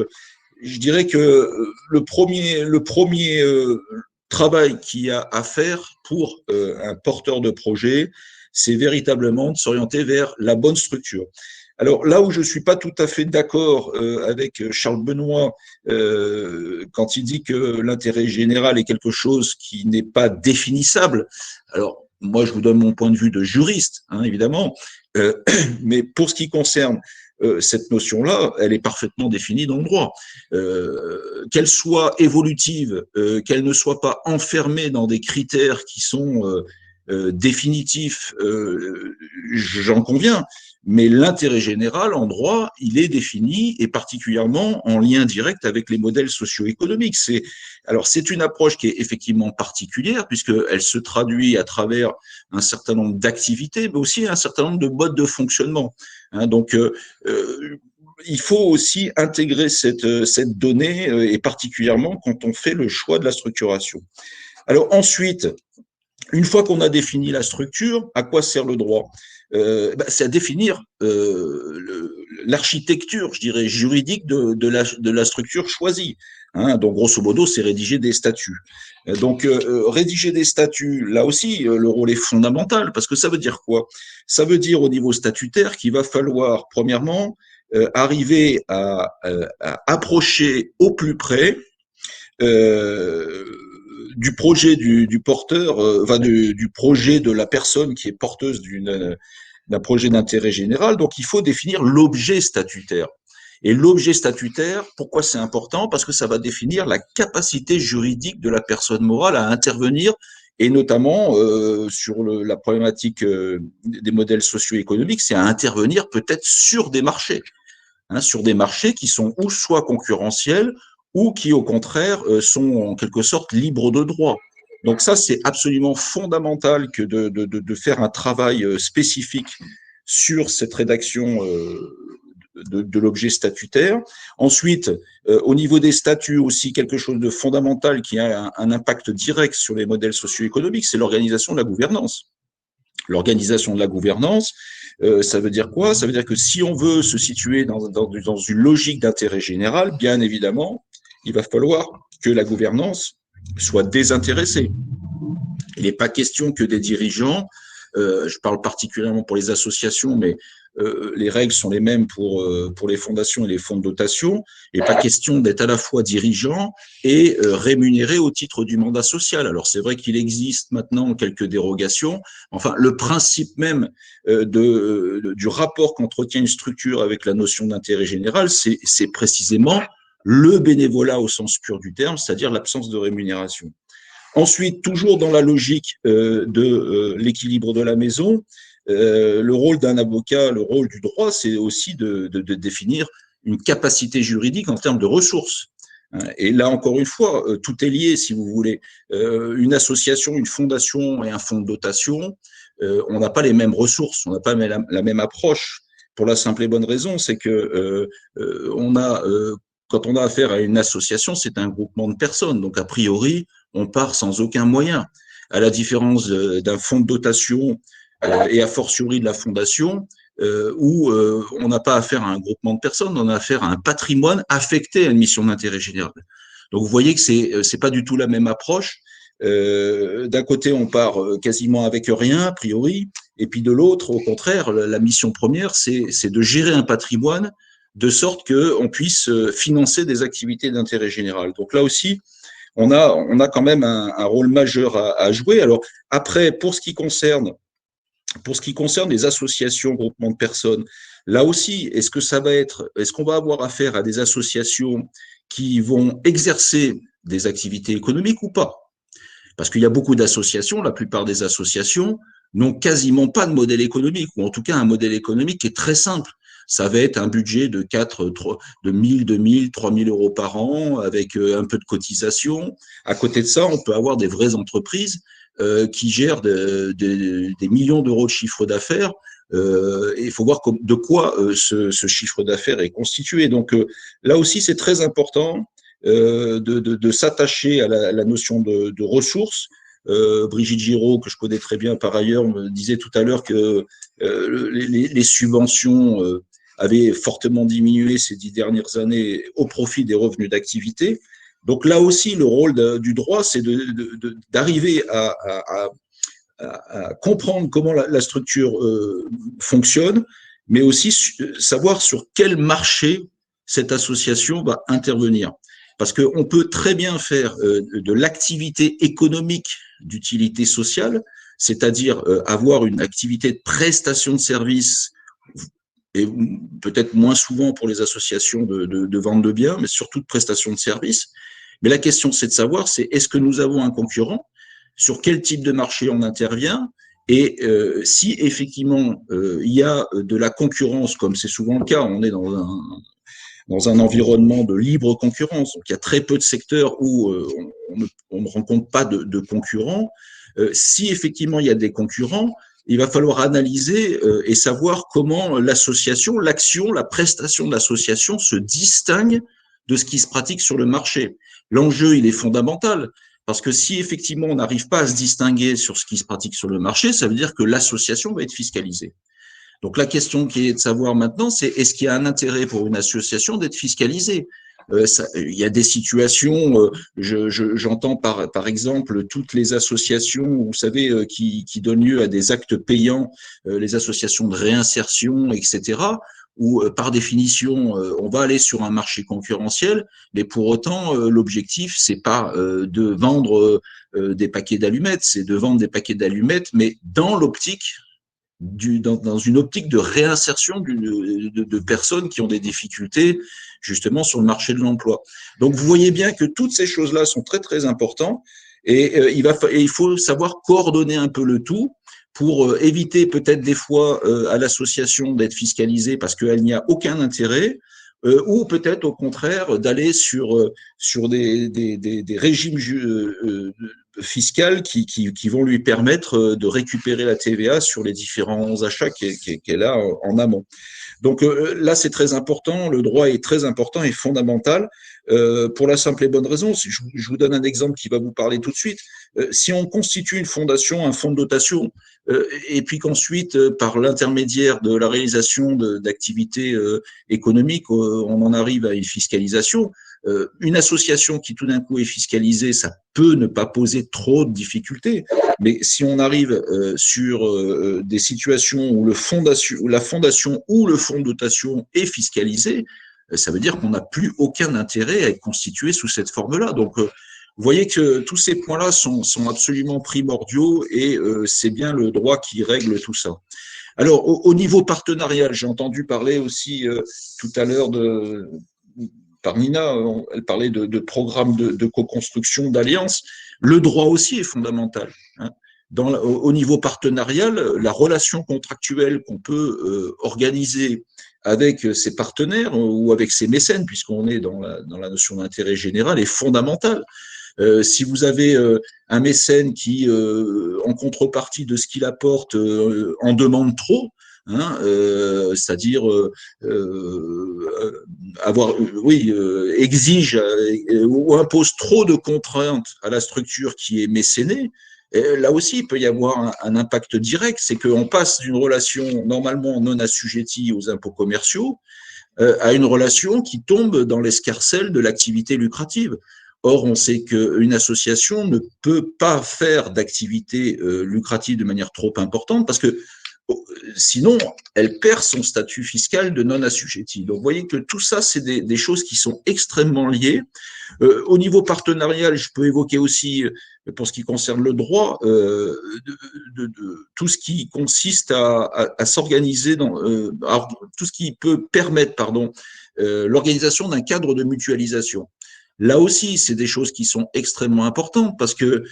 je dirais que le premier travail qu'il y a à faire pour un porteur de projet, c'est véritablement de s'orienter vers la bonne structure. Alors là où je ne suis pas tout à fait d'accord avec Charles Benoît quand il dit que l'intérêt général est quelque chose qui n'est pas définissable, alors moi je vous donne mon point de vue de juriste, hein, évidemment, mais pour ce qui concerne cette notion-là, elle est parfaitement définie dans le droit. Qu'elle soit évolutive, qu'elle ne soit pas enfermée dans des critères qui sont définitifs, j'en conviens. Mais l'intérêt général en droit, il est défini, et particulièrement en lien direct avec les modèles socio-économiques. C'est une approche qui est effectivement particulière, puisqu'elle se traduit à travers un certain nombre d'activités, mais aussi un certain nombre de modes de fonctionnement. Donc, il faut aussi intégrer cette donnée, et particulièrement quand on fait le choix de la structuration. Alors ensuite, une fois qu'on a défini la structure, à quoi sert le droit ? C'est à définir l'architecture, je dirais, juridique de la structure choisie. Donc, grosso modo, c'est rédiger des statuts. Donc, rédiger des statuts, là aussi, le rôle est fondamental, parce que ça veut dire quoi ? Ça veut dire au niveau statutaire qu'il va falloir, premièrement, arriver à approcher au plus près du projet du porteur, du projet de la personne qui est porteuse d'un projet d'intérêt général. Donc, il faut définir l'objet statutaire. Et l'objet statutaire, pourquoi c'est important ? Parce que ça va définir la capacité juridique de la personne morale à intervenir, et notamment sur la problématique des modèles socio-économiques, c'est à intervenir peut-être sur des marchés, sur des marchés qui sont ou soit concurrentiels, ou qui, au contraire, sont en quelque sorte libres de droit. Donc ça, c'est absolument fondamental que de faire un travail spécifique sur cette rédaction de l'objet statutaire. Ensuite, au niveau des statuts aussi, quelque chose de fondamental qui a un impact direct sur les modèles socio-économiques, c'est l'organisation de la gouvernance. L'organisation de la gouvernance, ça veut dire quoi? Ça veut dire que si on veut se situer dans une logique d'intérêt général, bien évidemment, il va falloir que la gouvernance soit désintéressée. Il n'est pas question que des dirigeants, je parle particulièrement pour les associations, mais les règles sont les mêmes pour les fondations et les fonds de dotation. Il n'est pas question d'être à la fois dirigeant et rémunéré au titre du mandat social. Alors c'est vrai qu'il existe maintenant quelques dérogations. Enfin, le principe même du rapport qu'entretient une structure avec la notion d'intérêt général, c'est précisément le bénévolat au sens pur du terme, c'est-à-dire l'absence de rémunération. Ensuite, toujours dans la logique de l'équilibre de la maison, le rôle d'un avocat, le rôle du droit, c'est aussi de définir une capacité juridique en termes de ressources. Et là, encore une fois, tout est lié, si vous voulez. Une association, une fondation et un fonds de dotation, on n'a pas les mêmes ressources, on n'a pas la même approche. Pour la simple et bonne raison, c'est que quand on a affaire à une association, c'est un groupement de personnes. Donc, a priori, on part sans aucun moyen. À la différence d'un fonds de dotation et a fortiori de la fondation, où on n'a pas affaire à un groupement de personnes, on a affaire à un patrimoine affecté à une mission d'intérêt général. Donc, vous voyez que c'est pas du tout la même approche. D'un côté, on part quasiment avec rien, a priori, et puis de l'autre, au contraire, la mission première, c'est de gérer un patrimoine de sorte qu'on puisse financer des activités d'intérêt général. Donc là aussi, on a quand même un rôle majeur à jouer. Alors après, pour ce qui concerne les associations, groupements de personnes, là aussi, est-ce qu'on va avoir affaire à des associations qui vont exercer des activités économiques ou pas? Parce qu'il y a beaucoup d'associations, la plupart des associations n'ont quasiment pas de modèle économique, ou en tout cas un modèle économique qui est très simple. Ça va être un budget de 1000, 2000, 3000 euros par an avec un peu de cotisation. À côté de ça, on peut avoir des vraies entreprises qui gèrent des millions d'euros de chiffre d'affaires. Et il faut voir de quoi ce chiffre d'affaires est constitué. Donc là aussi, c'est très important de s'attacher à la notion de ressources. Brigitte Giraud, que je connais très bien par ailleurs, me disait tout à l'heure que les subventions avaient fortement diminué ces 10 dernières années au profit des revenus d'activité. Donc là aussi, le rôle du droit, c'est d'arriver à comprendre comment la structure fonctionne, mais aussi savoir sur quel marché cette association va intervenir. Parce qu'on peut très bien faire de l'activité économique d'utilité sociale, c'est-à-dire avoir une activité de prestation de services, et peut-être moins souvent pour les associations de vente de biens, mais surtout de prestation de services. Mais la question, c'est de savoir, est-ce que nous avons un concurrent, sur quel type de marché on intervient, et si effectivement il y a de la concurrence, comme c'est souvent le cas, on est dans un environnement de libre concurrence. Donc, il y a très peu de secteurs où on ne rencontre pas de concurrents. Si effectivement il y a des concurrents, il va falloir analyser et savoir comment l'association, l'action, la prestation de l'association se distingue de ce qui se pratique sur le marché. L'enjeu, il est fondamental, parce que si effectivement on n'arrive pas à se distinguer sur ce qui se pratique sur le marché, ça veut dire que l'association va être fiscalisée. Donc la question qui est de savoir maintenant, c'est est-ce qu'il y a un intérêt pour une association d'être fiscalisée? Il y a des situations, j'entends par exemple toutes les associations, vous savez, qui donnent lieu à des actes payants, les associations de réinsertion, etc., où par définition, on va aller sur un marché concurrentiel, mais pour autant, l'objectif, c'est pas de vendre des paquets d'allumettes, c'est de vendre des paquets d'allumettes, mais dans une optique de réinsertion de personnes qui ont des difficultés justement sur le marché de l'emploi. Donc vous voyez bien que toutes ces choses-là sont très très importantes et il faut savoir coordonner un peu le tout pour éviter peut-être des fois à l'association d'être fiscalisée parce qu'elle n'y a aucun intérêt, ou peut-être au contraire d'aller sur des régimes fiscales qui vont lui permettre de récupérer la TVA sur les différents achats qu'elle a en amont. Donc là, c'est très important, le droit est très important et fondamental pour la simple et bonne raison. Je vous donne un exemple qui va vous parler tout de suite. Si on constitue une fondation, un fonds de dotation, et puis qu'ensuite, par l'intermédiaire de la réalisation d'activités économiques, on en arrive à une fiscalisation, une association qui tout d'un coup est fiscalisée, ça peut ne pas poser trop de difficultés. Mais si on arrive sur des situations où la fondation ou le fonds de dotation est fiscalisé, ça veut dire qu'on n'a plus aucun intérêt à être constitué sous cette forme-là. Donc, vous voyez que tous ces points-là sont absolument primordiaux et c'est bien le droit qui règle tout ça. Alors, au niveau partenarial, j'ai entendu parler aussi tout à l'heure par Nina, elle parlait de programmes de co-construction, d'alliance. Le droit aussi est fondamental. Hein. Au niveau partenarial, la relation contractuelle qu'on peut organiser avec ses partenaires ou avec ses mécènes, puisqu'on est dans la notion d'intérêt général, est fondamentale. Si vous avez un mécène qui, en contrepartie de ce qu'il apporte, en demande trop, hein, c'est-à-dire exige ou impose trop de contraintes à la structure qui est mécénée, là aussi, il peut y avoir un impact direct, c'est qu'on passe d'une relation normalement non assujettie aux impôts commerciaux à une relation qui tombe dans l'escarcelle de l'activité lucrative. Or, on sait qu'une association ne peut pas faire d'activité lucrative de manière trop importante parce que sinon, elle perd son statut fiscal de non-assujetti. Donc, vous voyez que tout ça, c'est des choses qui sont extrêmement liées. Au niveau partenarial, je peux évoquer aussi, pour ce qui concerne le droit, tout ce qui consiste à s'organiser, tout ce qui peut permettre, l'organisation d'un cadre de mutualisation. Là aussi, c'est des choses qui sont extrêmement importantes parce que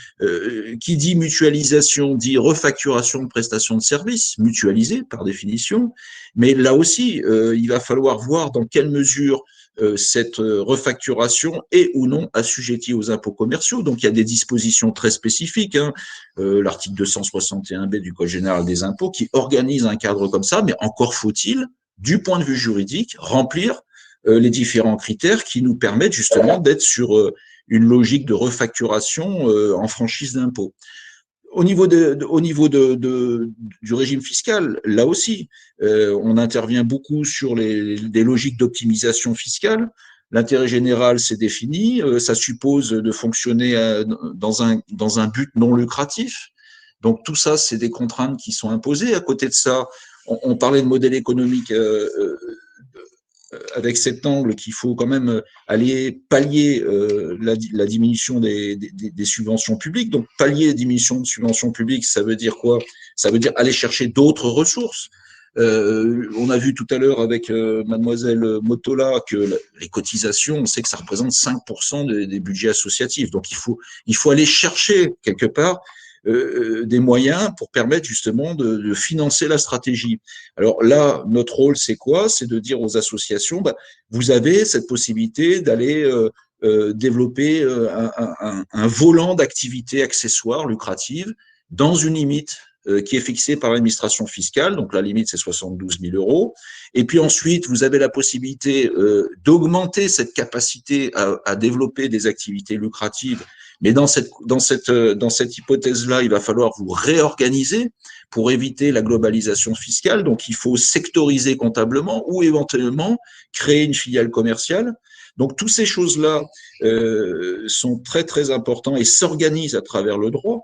qui dit mutualisation dit refacturation de prestations de services, mutualisées par définition. Mais là aussi, il va falloir voir dans quelle mesure cette refacturation est ou non assujettie aux impôts commerciaux. Donc, il y a des dispositions très spécifiques, hein, l'article 261B du Code général des impôts qui organise un cadre comme ça, mais encore faut-il, du point de vue juridique, remplir les différents critères qui nous permettent justement d'être sur une logique de refacturation en franchise d'impôt. Au niveau du régime fiscal, là aussi, on intervient beaucoup sur des logiques d'optimisation fiscale. L'intérêt général, c'est défini, ça suppose de fonctionner dans un but non lucratif. Donc tout ça, c'est des contraintes qui sont imposées. À côté de ça, on parlait de modèle économique avec cet angle qu'il faut quand même aller pallier la diminution des subventions publiques. Donc, pallier la diminution de subventions publiques, ça veut dire quoi? Ça veut dire aller chercher d'autres ressources. On a vu tout à l'heure avec mademoiselle Motola que les cotisations, on sait que ça représente 5% des budgets associatifs. Donc, il faut aller chercher quelque part des moyens pour permettre justement de financer la stratégie. Alors là, notre rôle, c'est quoi? C'est de dire aux associations, vous avez cette possibilité d'aller développer un volant d'activités accessoires lucratives dans une limite qui est fixée par l'administration fiscale. Donc la limite, c'est 72 000 euros. Et puis ensuite, vous avez la possibilité d'augmenter cette capacité à développer des activités lucratives. Mais dans cette hypothèse-là, il va falloir vous réorganiser pour éviter la globalisation fiscale. Donc, il faut sectoriser comptablement ou éventuellement créer une filiale commerciale. Donc, toutes ces choses-là sont très, très importantes et s'organisent à travers le droit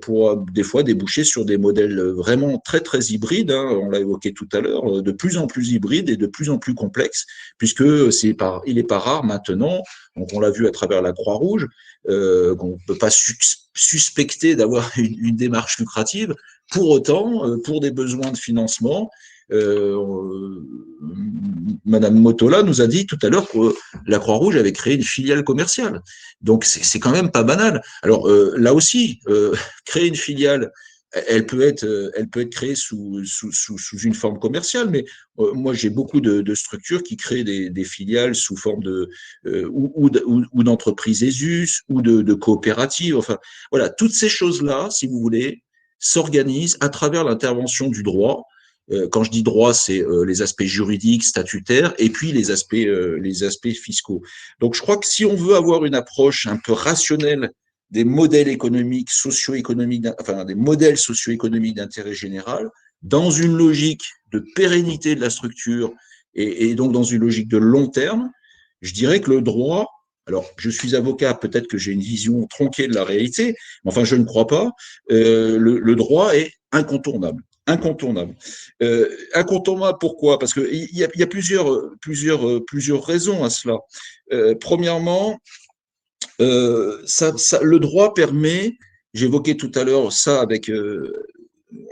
pour, des fois, déboucher sur des modèles vraiment très, très hybrides. Hein, on l'a évoqué tout à l'heure, de plus en plus hybrides et de plus en plus complexes, puisque il n'est pas rare maintenant, donc on l'a vu à travers la Croix-Rouge, qu'on ne peut pas suspecter d'avoir une démarche lucrative. Pour autant, pour des besoins de financement, Madame Motola nous a dit tout à l'heure que la Croix-Rouge avait créé une filiale commerciale. Donc, c'est quand même pas banal. Alors, là aussi, créer une filiale elle peut être créée sous une forme commerciale, mais moi j'ai beaucoup de structures qui créent des filiales sous forme ou d'entreprises ESUS ou de coopératives. Enfin, voilà, toutes ces choses-là, si vous voulez, s'organisent à travers l'intervention du droit. Quand je dis droit, c'est les aspects juridiques, statutaires, et puis les aspects fiscaux. Donc, je crois que si on veut avoir une approche un peu rationnelle des modèles économiques, socio-économiques, enfin des modèles socio-économiques d'intérêt général, dans une logique de pérennité de la structure et donc dans une logique de long terme, je dirais que le droit, alors je suis avocat, peut-être que j'ai une vision tronquée de la réalité, mais enfin je ne crois pas, le droit est incontournable. Incontournable. Incontournable, pourquoi? Parce qu'il y a plusieurs raisons à cela. Premièrement, le droit permet, j'évoquais tout à l'heure ça avec,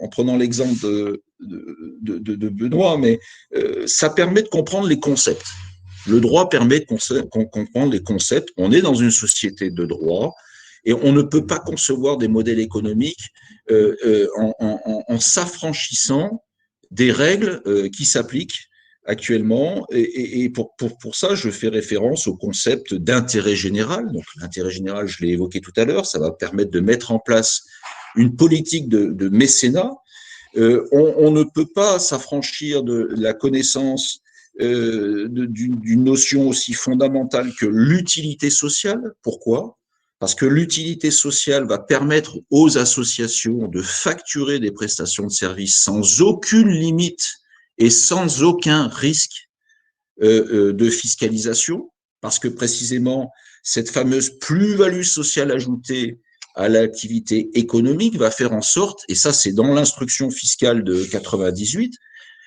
en prenant l'exemple de Benoît, mais ça permet de comprendre les concepts. Le droit permet de comprendre les concepts. On est dans une société de droit et on ne peut pas concevoir des modèles économiques en s'affranchissant des règles qui s'appliquent actuellement. Et pour ça, je fais référence au concept d'intérêt général. Donc, l'intérêt général, je l'ai évoqué tout à l'heure, ça va permettre de mettre en place une politique de mécénat. On ne peut pas s'affranchir de la connaissance d'une notion aussi fondamentale que l'utilité sociale. Pourquoi? Parce que l'utilité sociale va permettre aux associations de facturer des prestations de services sans aucune limite et sans aucun risque de fiscalisation, parce que précisément, cette fameuse plus-value sociale ajoutée à l'activité économique va faire en sorte, et ça c'est dans l'instruction fiscale de 98,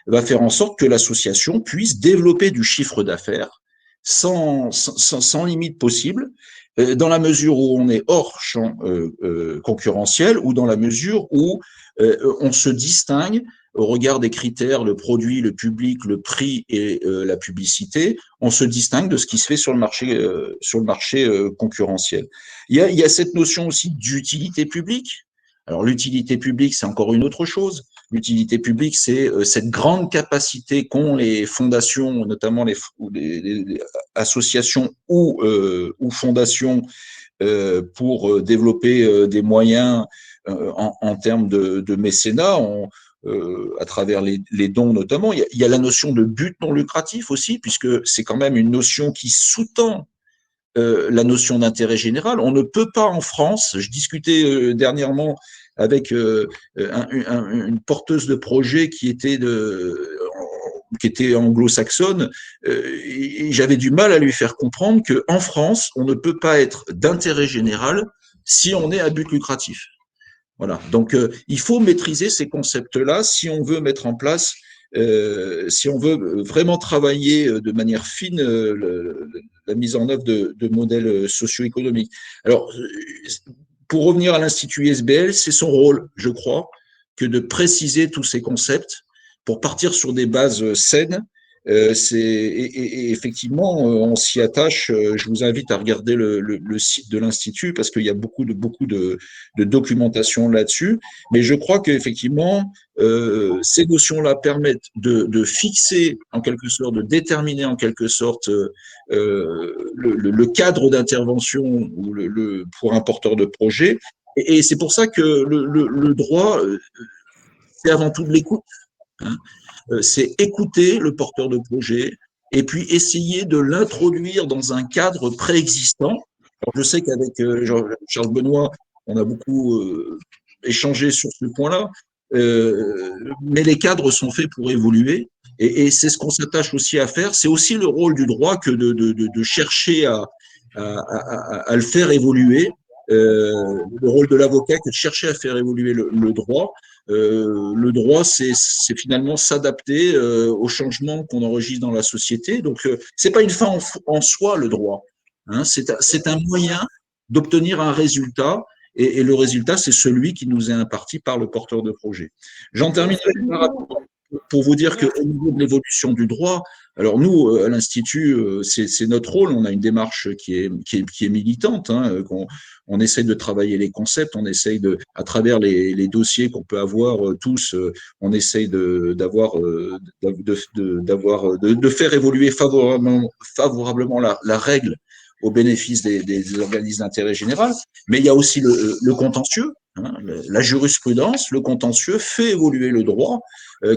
va faire en sorte que l'association puisse développer du chiffre d'affaires sans limite possible, dans la mesure où on est hors champ concurrentiel ou dans la mesure où on se distingue au regard des critères, le produit, le public, le prix et la publicité, on se distingue de ce qui se fait sur le marché concurrentiel. Il y a cette notion aussi d'utilité publique. Alors l'utilité publique, c'est encore une autre chose. L'utilité publique, c'est cette grande capacité qu'ont les fondations, notamment les associations ou fondations, pour développer des moyens en termes de mécénat, à travers les dons notamment. Il y a la notion de but non lucratif aussi, puisque c'est quand même une notion qui sous-tend la notion d'intérêt général. On ne peut pas en France, je discutais dernièrement avec une porteuse de projet qui était anglo-saxonne, et j'avais du mal à lui faire comprendre qu'en France, on ne peut pas être d'intérêt général si on est à but lucratif. Voilà. Donc, il faut maîtriser ces concepts-là si on veut mettre en place, si on veut vraiment travailler de manière fine la mise en œuvre de modèles socio-économiques. Alors, pour revenir à l'Institut ISBL, c'est son rôle, je crois, que de préciser tous ces concepts pour partir sur des bases saines. Et effectivement, on s'y attache. Je vous invite à regarder le site de l'Institut parce qu'il y a beaucoup de documentation là-dessus. Mais je crois qu'effectivement, ces notions-là permettent de fixer en quelque sorte, de déterminer en quelque sorte le cadre d'intervention pour un porteur de projet. Et c'est pour ça que le droit, c'est avant tout de l'écoute. Hein. C'est écouter le porteur de projet et puis essayer de l'introduire dans un cadre préexistant. Alors, je sais qu'avec Charles Benoît, on a beaucoup échangé sur ce point-là, mais les cadres sont faits pour évoluer et c'est ce qu'on s'attache aussi à faire. C'est aussi le rôle du droit que de chercher à le faire évoluer. Le rôle de l'avocat que de chercher à faire évoluer le droit. Le droit, c'est finalement s'adapter aux changements qu'on enregistre dans la société. Donc, c'est pas une fin en soi, le droit. Hein, c'est un moyen d'obtenir un résultat, et le résultat, c'est celui qui nous est imparti par le porteur de projet. J'en terminerai par rapport pour vous dire qu'au niveau de l'évolution du droit, alors nous, à l'Institut, c'est notre rôle, on a une démarche qui est militante, hein, on essaye de travailler les concepts, on essaye à travers les dossiers qu'on peut avoir tous, on essaye de faire évoluer favorablement la règle au bénéfice des organismes d'intérêt général, mais il y a aussi le contentieux, hein, la jurisprudence, le contentieux fait évoluer le droit.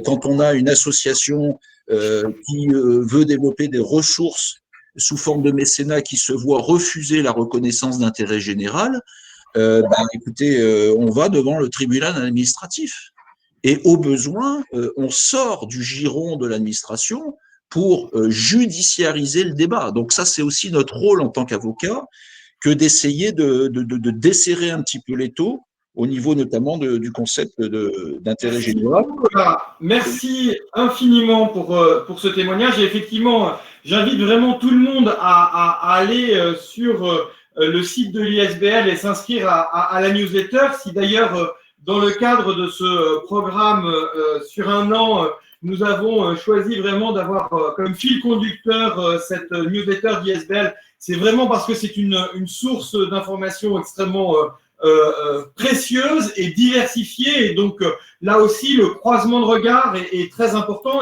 Quand on a une association qui veut développer des ressources sous forme de mécénat qui se voit refuser la reconnaissance d'intérêt général, écoutez, on va devant le tribunal administratif. Et au besoin, on sort du giron de l'administration pour judiciariser le débat. Donc ça, c'est aussi notre rôle en tant qu'avocat, que d'essayer de desserrer un petit peu l'étau au niveau notamment du concept d'intérêt général. Merci infiniment pour ce témoignage. Et effectivement, j'invite vraiment tout le monde à aller sur le site de l'ISBL et s'inscrire à la newsletter. Si d'ailleurs, dans le cadre de ce programme sur un an, nous avons choisi vraiment d'avoir comme fil conducteur cette newsletter d'ISBL, c'est vraiment parce que c'est une source d'information extrêmement précieuse et diversifiée. Et donc, là aussi, le croisement de regard est très important.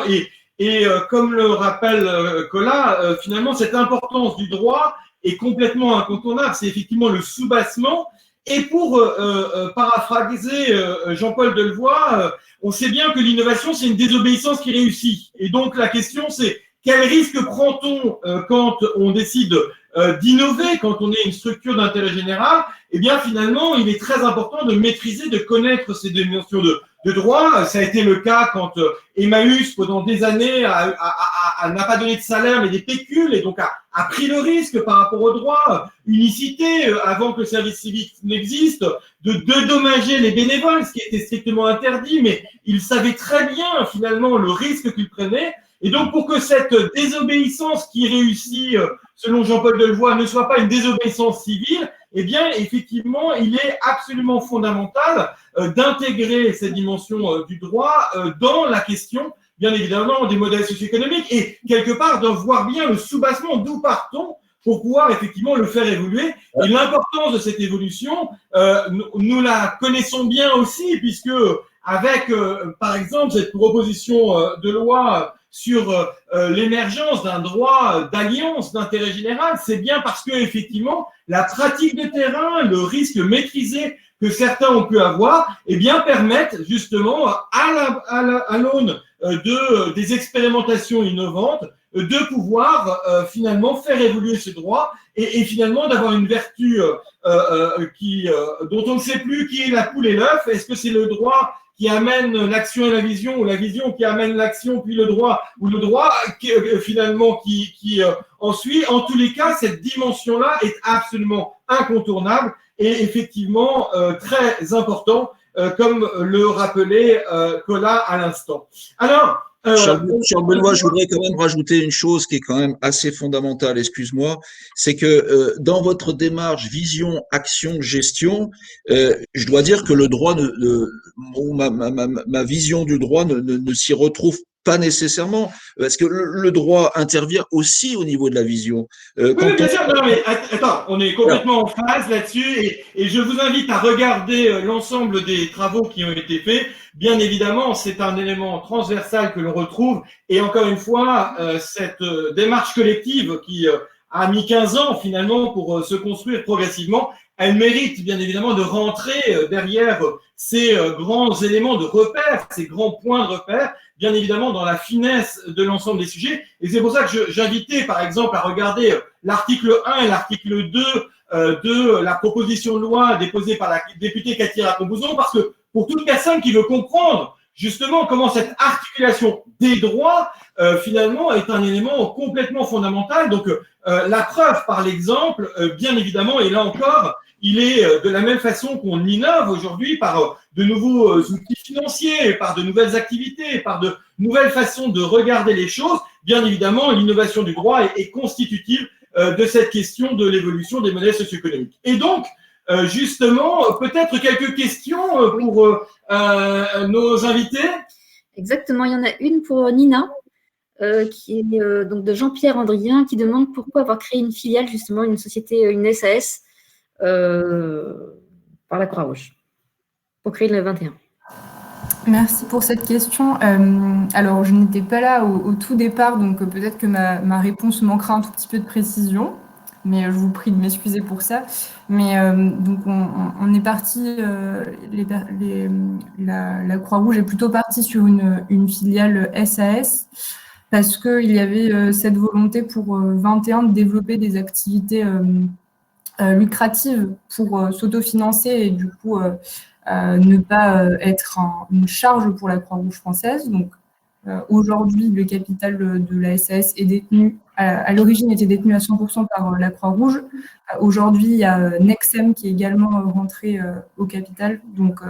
Et comme le rappelle Colas, finalement, cette importance du droit est complètement incontournable. C'est effectivement le soubassement. Et pour paraphraser Jean-Paul Delevoye, on sait bien que l'innovation, c'est une désobéissance qui réussit. Et donc, la question, c'est quel risque prend-on quand on décide d'innover, quand on est une structure d'intérêt général? Eh bien, finalement, il est très important de maîtriser, de connaître ces dimensions de droit. Ça a été le cas quand Emmaüs, pendant des années, n'a pas donné de salaire, mais des pécules, et donc a pris le risque par rapport au droit. Unicité, avant que le service civique n'existe, de dédommager les bénévoles, ce qui était strictement interdit, mais il savait très bien, finalement, le risque qu'il prenait. Et donc, pour que cette désobéissance qui réussit, selon Jean-Paul Delevoye, ne soit pas une désobéissance civile, eh bien, effectivement, il est absolument fondamental d'intégrer cette dimension du droit dans la question, bien évidemment, des modèles socio-économiques et, quelque part, de voir bien le soubassement d'où partons pour pouvoir, effectivement, le faire évoluer. Et l'importance de cette évolution, nous la connaissons bien aussi, puisque avec, par exemple, cette proposition de loi sur l'émergence d'un droit d'alliance d'intérêt général, c'est bien parce que effectivement la pratique de terrain, le risque maîtrisé que certains ont pu avoir, eh bien permettent justement à l'aune des expérimentations innovantes de pouvoir finalement faire évoluer ce droit et finalement d'avoir une vertu dont on ne sait plus qui est la poule et l'œuf. Est-ce que c'est le droit qui amène l'action et la vision, ou la vision qui amène l'action puis le droit, ou le droit finalement qui en suit? En tous les cas, cette dimension-là est absolument incontournable et effectivement très important, comme le rappelait Colas à l'instant. Alors, Charles Benoît, je voudrais quand même rajouter une chose qui est quand même assez fondamentale, excuse-moi, c'est que dans votre démarche vision, action, gestion, je dois dire que le droit, ma vision du droit ne s'y retrouve pas nécessairement, parce que le droit intervient aussi au niveau de la vision. Oui, bien sûr, non, mais attends, on est complètement en phase là-dessus, et je vous invite à regarder l'ensemble des travaux qui ont été faits. Bien évidemment, c'est un élément transversal que l'on retrouve, et encore une fois, cette démarche collective qui a mis 15 ans finalement pour se construire progressivement, elle mérite bien évidemment de rentrer derrière ces grands éléments de repère, ces grands points de repère, bien évidemment dans la finesse de l'ensemble des sujets. Et c'est pour ça que j'invitais par exemple à regarder l'article 1 et l'article 2 de la proposition de loi déposée par la députée Cathy Raton-Bouzon, parce que pour toute personne qui veut comprendre justement comment cette articulation des droits finalement est un élément complètement fondamental. Donc la preuve par l'exemple, bien évidemment, et là encore, il est de la même façon qu'on innove aujourd'hui par de nouveaux outils financiers, par de nouvelles activités, par de nouvelles façons de regarder les choses. Bien évidemment, l'innovation du droit est constitutive de cette question de l'évolution des modèles socio-économiques. Et donc, justement, peut-être quelques questions pour nos invités. Exactement, il y en a une pour Nina, qui est donc de Jean-Pierre Andrien, qui demande pourquoi avoir créé une filiale, justement, une société, une SAS, par la Croix-Rouge, pour créer le 21. Merci pour cette question. Alors, je n'étais pas là au tout départ, donc peut-être que ma réponse manquera un tout petit peu de précision, mais je vous prie de m'excuser pour ça. Mais donc, on est parti, la Croix-Rouge est plutôt partie sur une filiale SAS, parce qu'il y avait cette volonté pour 21 de développer des activités lucratives pour s'autofinancer et du coup ne pas être une charge pour la Croix-Rouge française. Donc aujourd'hui, le capital de la SAS est détenu, à l'origine était détenu à 100% par la Croix-Rouge. Aujourd'hui, il y a Nexem qui est également rentré au capital, donc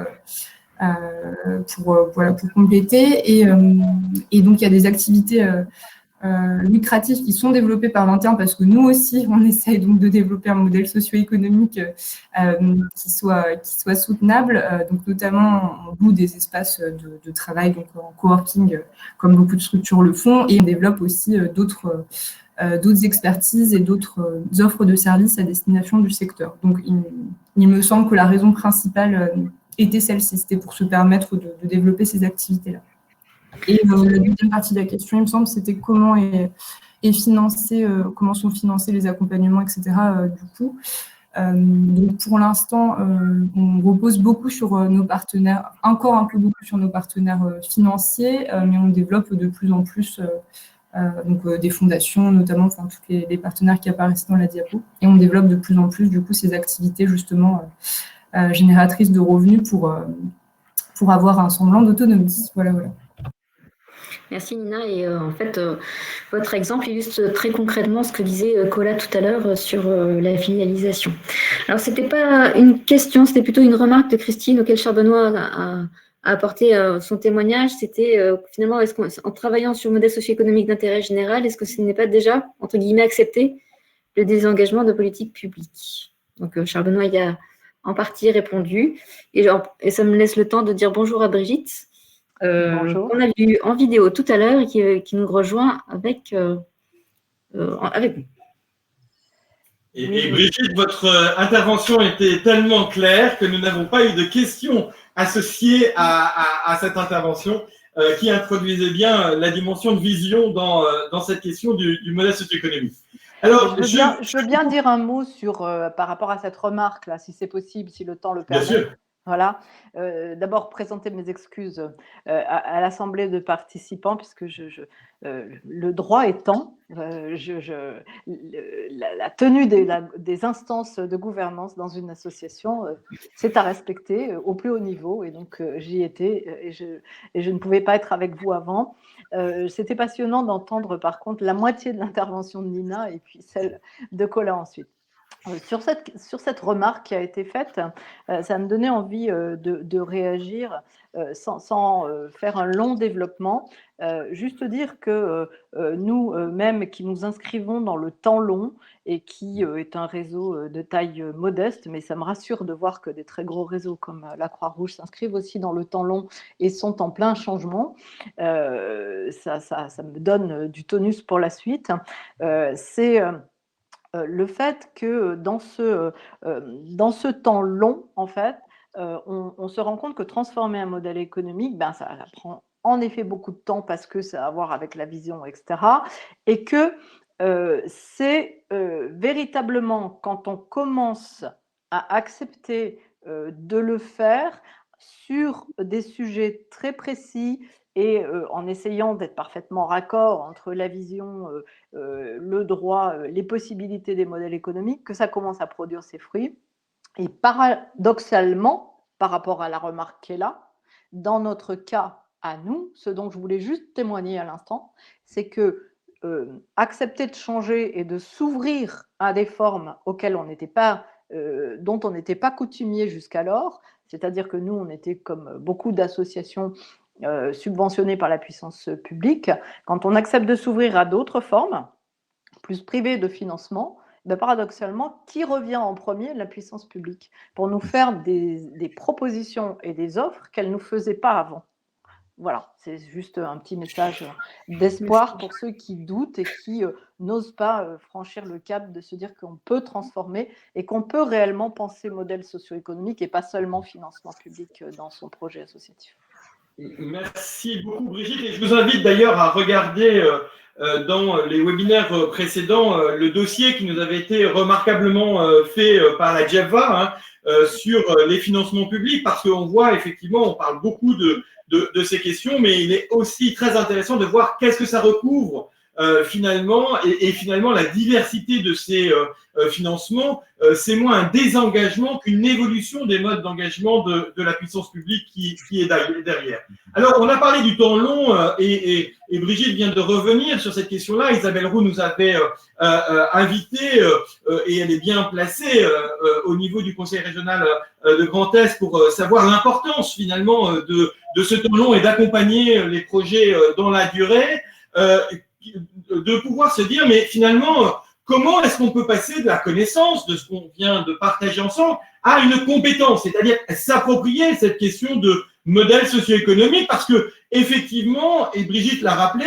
pour compléter. Et donc, il y a des activités lucratifs qui sont développés par l'interne parce que nous aussi, on essaye donc de développer un modèle socio-économique qui soit soutenable. Donc, notamment, on loue des espaces de travail, donc en coworking, comme beaucoup de structures le font, et on développe aussi d'autres expertises et d'autres offres de services à destination du secteur. Donc, il me semble que la raison principale était celle-ci, c'était pour se permettre de développer ces activités-là. Et la deuxième partie de la question, il me semble, c'était comment comment sont financés les accompagnements, etc. Du coup, donc pour l'instant, on repose beaucoup sur nos partenaires, encore un peu beaucoup sur nos partenaires financiers, mais on développe de plus en plus donc des fondations, notamment, enfin tous les partenaires qui apparaissent dans la diapo, et on développe de plus en plus du coup ces activités justement génératrices de revenus pour avoir un semblant d'autonomie. Voilà. Merci Nina. Et en fait, votre exemple illustre très concrètement ce que disait Cola tout à l'heure sur la filialisation. Alors, ce n'était pas une question, c'était plutôt une remarque de Christine auquel Charbonnois a apporté son témoignage. C'était finalement, en travaillant sur le modèle socio-économique d'intérêt général, est-ce que ce n'est pas déjà, entre guillemets, accepté le désengagement de politique publique? Donc, Charbonnois y a en partie répondu. Et ça me laisse le temps de dire bonjour à Brigitte. On a vu en vidéo tout à l'heure et qui nous rejoint avec nous. Et Brigitte, votre intervention était tellement claire que nous n'avons pas eu de questions associées à cette intervention qui introduisait bien la dimension de vision dans cette question du modèle socio-économique. Alors, je veux bien dire un mot par rapport à cette remarque, là, si c'est possible, si le temps le permet. Bien sûr. Voilà. D'abord, présenter mes excuses à l'Assemblée de participants, puisque le droit étant, la tenue des instances de gouvernance dans une association, c'est à respecter au plus haut niveau. Et donc, j'y étais et je ne pouvais pas être avec vous avant. C'était passionnant d'entendre, par contre, la moitié de l'intervention de Nina et puis celle de Cola ensuite. Sur cette remarque qui a été faite, ça me donnait envie de réagir sans faire un long développement. Juste dire que nous-mêmes qui nous inscrivons dans le temps long et qui est un réseau de taille modeste, mais ça me rassure de voir que des très gros réseaux comme la Croix-Rouge s'inscrivent aussi dans le temps long et sont en plein changement. Ça me donne du tonus pour la suite. C'est le fait que dans ce temps long, en fait, on se rend compte que transformer un modèle économique, ça prend en effet beaucoup de temps parce que ça a à voir avec la vision, etc. Et que c'est véritablement quand on commence à accepter de le faire sur des sujets très précis et en essayant d'être parfaitement raccord entre la vision, le droit, les possibilités des modèles économiques, que ça commence à produire ses fruits. Et paradoxalement, par rapport à la remarque qui est là, dans notre cas à nous, ce dont je voulais juste témoigner à l'instant, c'est que accepter de changer et de s'ouvrir à des formes auxquelles dont on n'était pas coutumier jusqu'alors, c'est-à-dire que nous, on était comme beaucoup d'associations subventionnées par la puissance publique. Quand on accepte de s'ouvrir à d'autres formes, plus privées de financement, paradoxalement, qui revient en premier? La puissance publique, pour nous faire des propositions et des offres qu'elle ne nous faisait pas avant. Voilà, c'est juste un petit message d'espoir pour ceux qui doutent et qui n'osent pas franchir le cap de se dire qu'on peut transformer et qu'on peut réellement penser modèle socio-économique et pas seulement financement public dans son projet associatif. Merci beaucoup Brigitte, et je vous invite d'ailleurs à regarder dans les webinaires précédents le dossier qui nous avait été remarquablement fait par la GEFVA sur les financements publics, parce qu'on voit effectivement, on parle beaucoup de ces questions, mais il est aussi très intéressant de voir qu'est-ce que ça recouvre finalement, et finalement la diversité de ces financements, c'est moins un désengagement qu'une évolution des modes d'engagement de la puissance publique qui est derrière. Alors, on a parlé du temps long et Brigitte vient de revenir sur cette question-là. Isabelle Roux nous avait invité et elle est bien placée au niveau du Conseil régional de Grand Est pour savoir l'importance finalement de ce temps long et d'accompagner les projets dans la durée, de pouvoir se dire, mais finalement, comment est-ce qu'on peut passer de la connaissance, de ce qu'on vient de partager ensemble, à une compétence, c'est-à-dire s'approprier cette question de modèle socio-économique, parce que effectivement, et Brigitte l'a rappelé,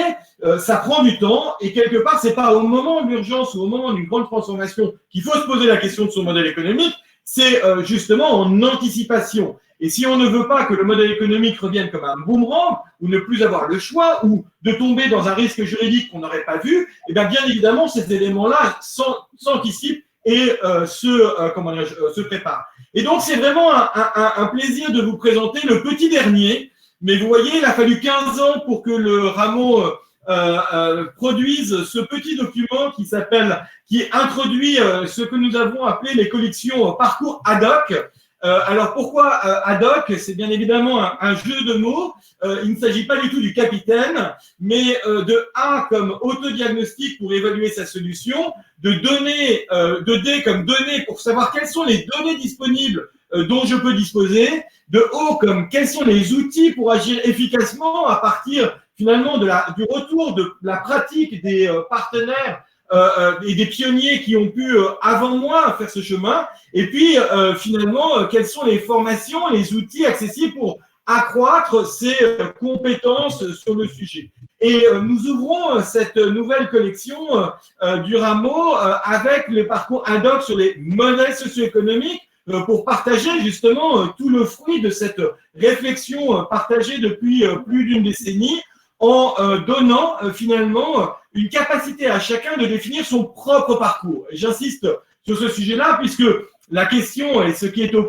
ça prend du temps, et quelque part, c'est pas au moment de l'urgence ou au moment d'une grande transformation qu'il faut se poser la question de son modèle économique, c'est justement en anticipation. Et si on ne veut pas que le modèle économique revienne comme un boomerang, ou ne plus avoir le choix, ou de tomber dans un risque juridique qu'on n'aurait pas vu, et bien évidemment, ces éléments-là s'anticipent et se préparent. Et donc, c'est vraiment un plaisir de vous présenter le petit dernier. Mais vous voyez, il a fallu 15 ans pour que le Rameau produise ce petit document qui introduit ce que nous avons appelé les collections parcours ad hoc. Alors pourquoi ad hoc? C'est bien évidemment un jeu de mots. Il ne s'agit pas du tout du capitaine, mais de A comme autodiagnostic pour évaluer sa solution, de D comme données pour savoir quelles sont les données disponibles dont je peux disposer, de O comme quels sont les outils pour agir efficacement à partir finalement du retour de la pratique des partenaires et des pionniers qui ont pu avant moi faire ce chemin, et puis finalement quelles sont les formations, les outils accessibles pour accroître ses compétences sur le sujet. Et nous ouvrons cette nouvelle collection du Rameau avec les parcours ad hoc sur les modèles socio-économiques pour partager justement tout le fruit de cette réflexion partagée depuis plus d'une décennie, en donnant finalement une capacité à chacun de définir son propre parcours. Et j'insiste sur ce sujet-là, puisque la question et ce qui est au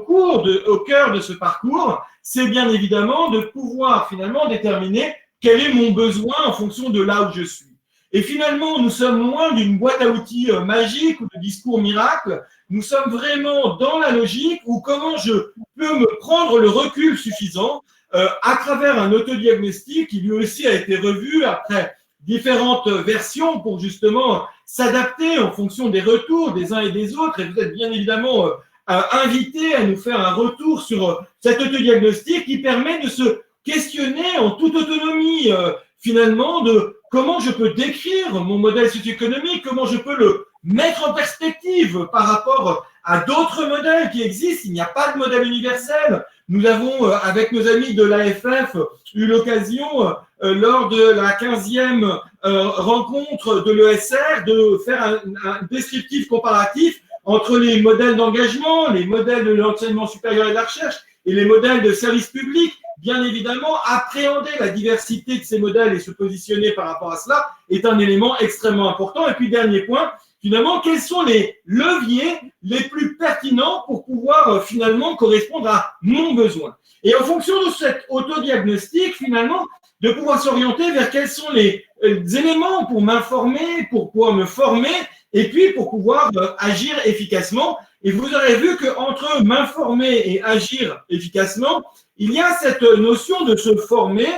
cœur de ce parcours, c'est bien évidemment de pouvoir finalement déterminer quel est mon besoin en fonction de là où je suis. Et finalement, nous sommes loin d'une boîte à outils magique ou de discours miracle. Nous sommes vraiment dans la logique où comment je peux me prendre le recul suffisant à travers un autodiagnostic qui lui aussi a été revu après différentes versions pour justement s'adapter en fonction des retours des uns et des autres. Et vous êtes bien évidemment invités à nous faire un retour sur cet autodiagnostic qui permet de se questionner en toute autonomie finalement de comment je peux décrire mon modèle socio-économique, comment je peux le mettre en perspective par rapport à d'autres modèles qui existent. Il n'y a pas de modèle universel. Nous avons, avec nos amis de l'AFF, eu l'occasion, lors de la 15e rencontre de l'ESR, de faire un descriptif comparatif entre les modèles d'engagement, les modèles de l'enseignement supérieur et de la recherche et les modèles de service public. Bien évidemment, appréhender la diversité de ces modèles et se positionner par rapport à cela est un élément extrêmement important. Et puis, dernier point, finalement, quels sont les leviers les plus pertinents pour pouvoir finalement correspondre à mon besoin? Et en fonction de cet autodiagnostic, finalement, de pouvoir s'orienter vers quels sont les éléments pour m'informer, pour pouvoir me former, et puis pour pouvoir agir efficacement. Et vous aurez vu qu'entre m'informer et agir efficacement, il y a cette notion de se former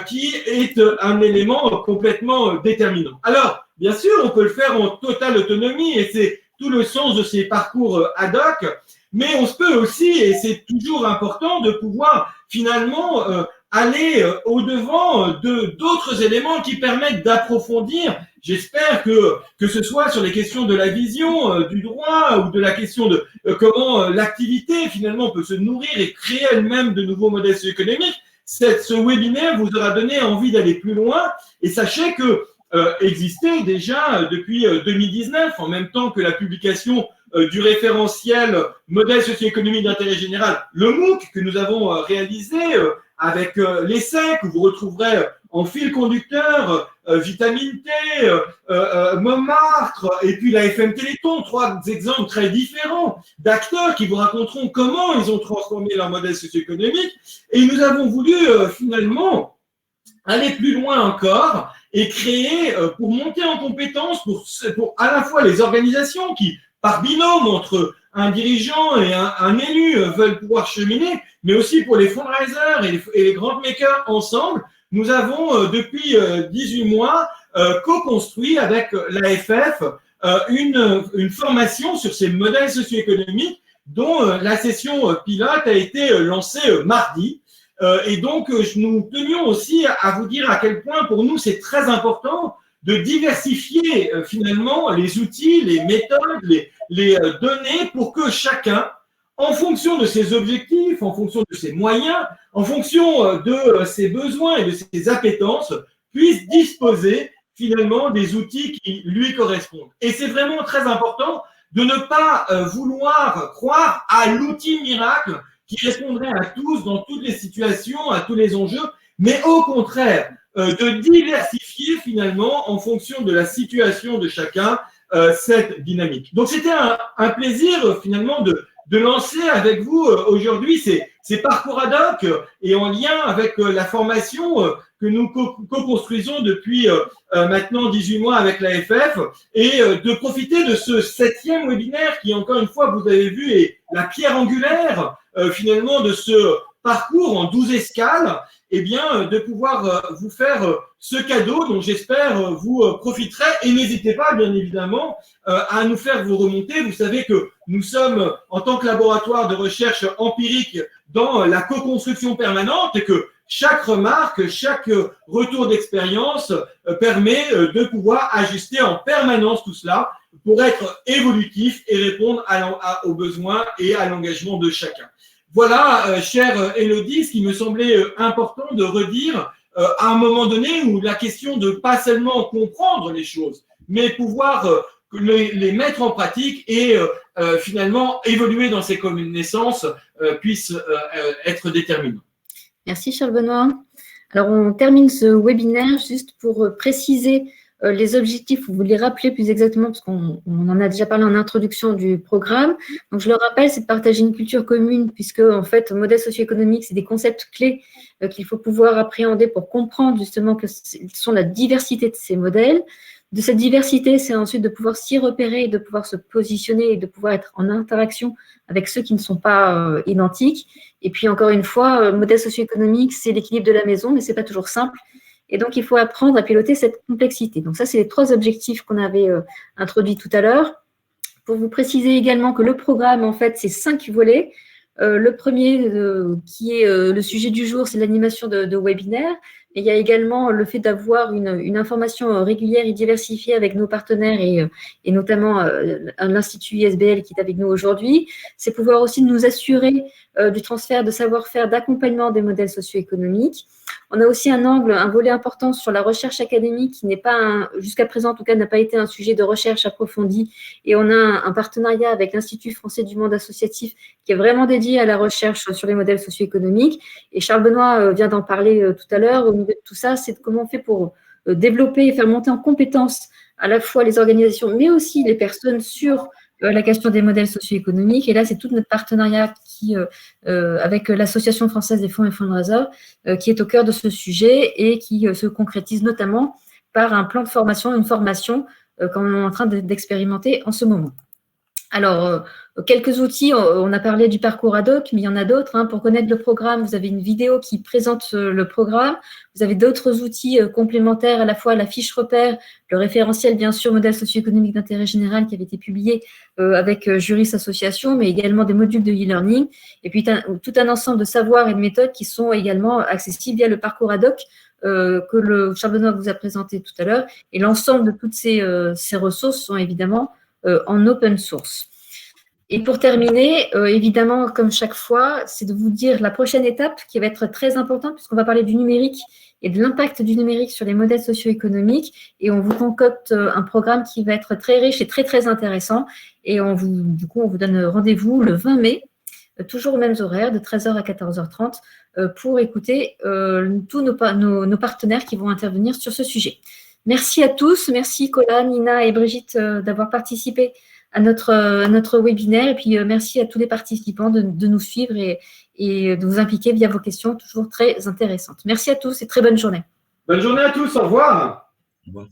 qui est un élément complètement déterminant. Alors, bien sûr, on peut le faire en totale autonomie et c'est tout le sens de ces parcours ad hoc, mais on se peut aussi, et c'est toujours important, de pouvoir finalement aller au-devant d'autres éléments qui permettent d'approfondir. J'espère que ce soit sur les questions de la vision, du droit ou de la question de comment l'activité finalement peut se nourrir et créer elle-même de nouveaux modèles socio-économiques, ce webinaire vous aura donné envie d'aller plus loin. Et sachez que existait déjà depuis 2019, en même temps que la publication du référentiel modèle socio-économique d'intérêt général, le MOOC que nous avons réalisé avec l'ESSEC, où vous retrouverez en fil conducteur Vitamine T, Montmartre et puis la FM Téléthon, 3 exemples très différents d'acteurs qui vous raconteront comment ils ont transformé leur modèle socio-économique. Et nous avons voulu finalement aller plus loin encore et créer, pour monter en compétence, pour à la fois les organisations qui, par binôme entre un dirigeant et un élu, veulent pouvoir cheminer, mais aussi pour les fundraisers et les grant makers ensemble, nous avons depuis 18 mois co-construit avec l'AFF une formation sur ces modèles socio-économiques dont la session pilote a été lancée mardi. Et donc, nous tenions aussi à vous dire à quel point pour nous c'est très important de diversifier finalement les outils, les méthodes, les données pour que chacun, en fonction de ses objectifs, en fonction de ses moyens, en fonction de ses besoins et de ses appétences, puisse disposer finalement des outils qui lui correspondent. Et c'est vraiment très important de ne pas vouloir croire à l'outil miracle qui répondrait à tous dans toutes les situations, à tous les enjeux, mais au contraire, de diversifier finalement en fonction de la situation de chacun cette dynamique. Donc c'était un plaisir finalement de lancer avec vous aujourd'hui ces parcours ad hoc et en lien avec la formation que nous co-construisons depuis maintenant 18 mois avec l'AFF et de profiter de ce 7e webinaire qui, encore une fois, vous avez vu, est la pierre angulaire finalement de ce parcours en 12 escales, et bien de pouvoir vous faire ce cadeau dont j'espère vous profiterez. Et n'hésitez pas, bien évidemment, à nous faire vos remontées. Vous savez que nous sommes, en tant que laboratoire de recherche empirique, dans la co-construction permanente et que chaque remarque, chaque retour d'expérience permet de pouvoir ajuster en permanence tout cela pour être évolutif et répondre aux besoins et à l'engagement de chacun. Voilà, chère Élodie, ce qui me semblait important de redire à un moment donné où la question de pas seulement comprendre les choses, mais pouvoir les mettre en pratique et finalement évoluer dans ces connaissances puisse être déterminant. Merci Charles Benoît. Alors on termine ce webinaire juste pour préciser les objectifs, vous les rappelez plus exactement parce qu'on en a déjà parlé en introduction du programme. Donc je le rappelle, c'est de partager une culture commune puisque en fait, le modèle socio-économique, c'est des concepts clés qu'il faut pouvoir appréhender pour comprendre justement que ce sont la diversité de ces modèles. De cette diversité, c'est ensuite de pouvoir s'y repérer, de pouvoir se positionner et de pouvoir être en interaction avec ceux qui ne sont pas identiques. Et puis encore une fois, modèle socio-économique, c'est l'équilibre de la maison, mais ce n'est pas toujours simple. Et donc, il faut apprendre à piloter cette complexité. Donc ça, c'est les 3 objectifs qu'on avait introduits tout à l'heure. Pour vous préciser également que le programme, en fait, c'est 5 volets. Le premier, qui est le sujet du jour, c'est l'animation de webinaires. Et il y a également le fait d'avoir une information régulière et diversifiée avec nos partenaires et notamment l'Institut ISBL qui est avec nous aujourd'hui. C'est pouvoir aussi nous assurer du transfert de savoir-faire d'accompagnement des modèles socio-économiques. On a aussi un volet important sur la recherche académique qui n'est pas, jusqu'à présent en tout cas, n'a pas été un sujet de recherche approfondie. Et on a un partenariat avec l'Institut français du monde associatif qui est vraiment dédié à la recherche sur les modèles socio-économiques. Et Charles Benoît vient d'en parler tout à l'heure. Au milieu de tout ça, c'est comment on fait pour développer et faire monter en compétence à la fois les organisations, mais aussi les personnes sur la question des modèles socio-économiques. Et là, c'est tout notre partenariat avec l'Association française des fonds et fundraisers qui est au cœur de ce sujet et qui se concrétise notamment par un plan de formation, une formation qu'on est en train d'expérimenter en ce moment. Alors, quelques outils, on a parlé du parcours ad hoc, mais il y en a d'autres. Pour connaître le programme, vous avez une vidéo qui présente le programme. Vous avez d'autres outils complémentaires, à la fois la fiche repère, le référentiel, bien sûr, modèle socio-économique d'intérêt général qui avait été publié avec Juris Association, mais également des modules de e-learning. Et puis, tout un ensemble de savoirs et de méthodes qui sont également accessibles via le parcours ad hoc que Charles Benoît vous a présenté tout à l'heure. Et l'ensemble de toutes ces ressources sont évidemment en open source. Et pour terminer, évidemment, comme chaque fois, c'est de vous dire la prochaine étape qui va être très importante puisqu'on va parler du numérique et de l'impact du numérique sur les modèles socio-économiques. Et on vous concocte un programme qui va être très riche et très, très intéressant. Et du coup, on vous donne rendez-vous le 20 mai, toujours aux mêmes horaires, de 13h à 14h30, pour écouter tous nos partenaires qui vont intervenir sur ce sujet. Merci à tous. Merci Cola, Nina et Brigitte d'avoir participé à notre webinaire. Et puis, merci à tous les participants de nous suivre et de vous impliquer via vos questions, toujours très intéressantes. Merci à tous et très bonne journée. Bonne journée à tous. Au revoir. Au revoir.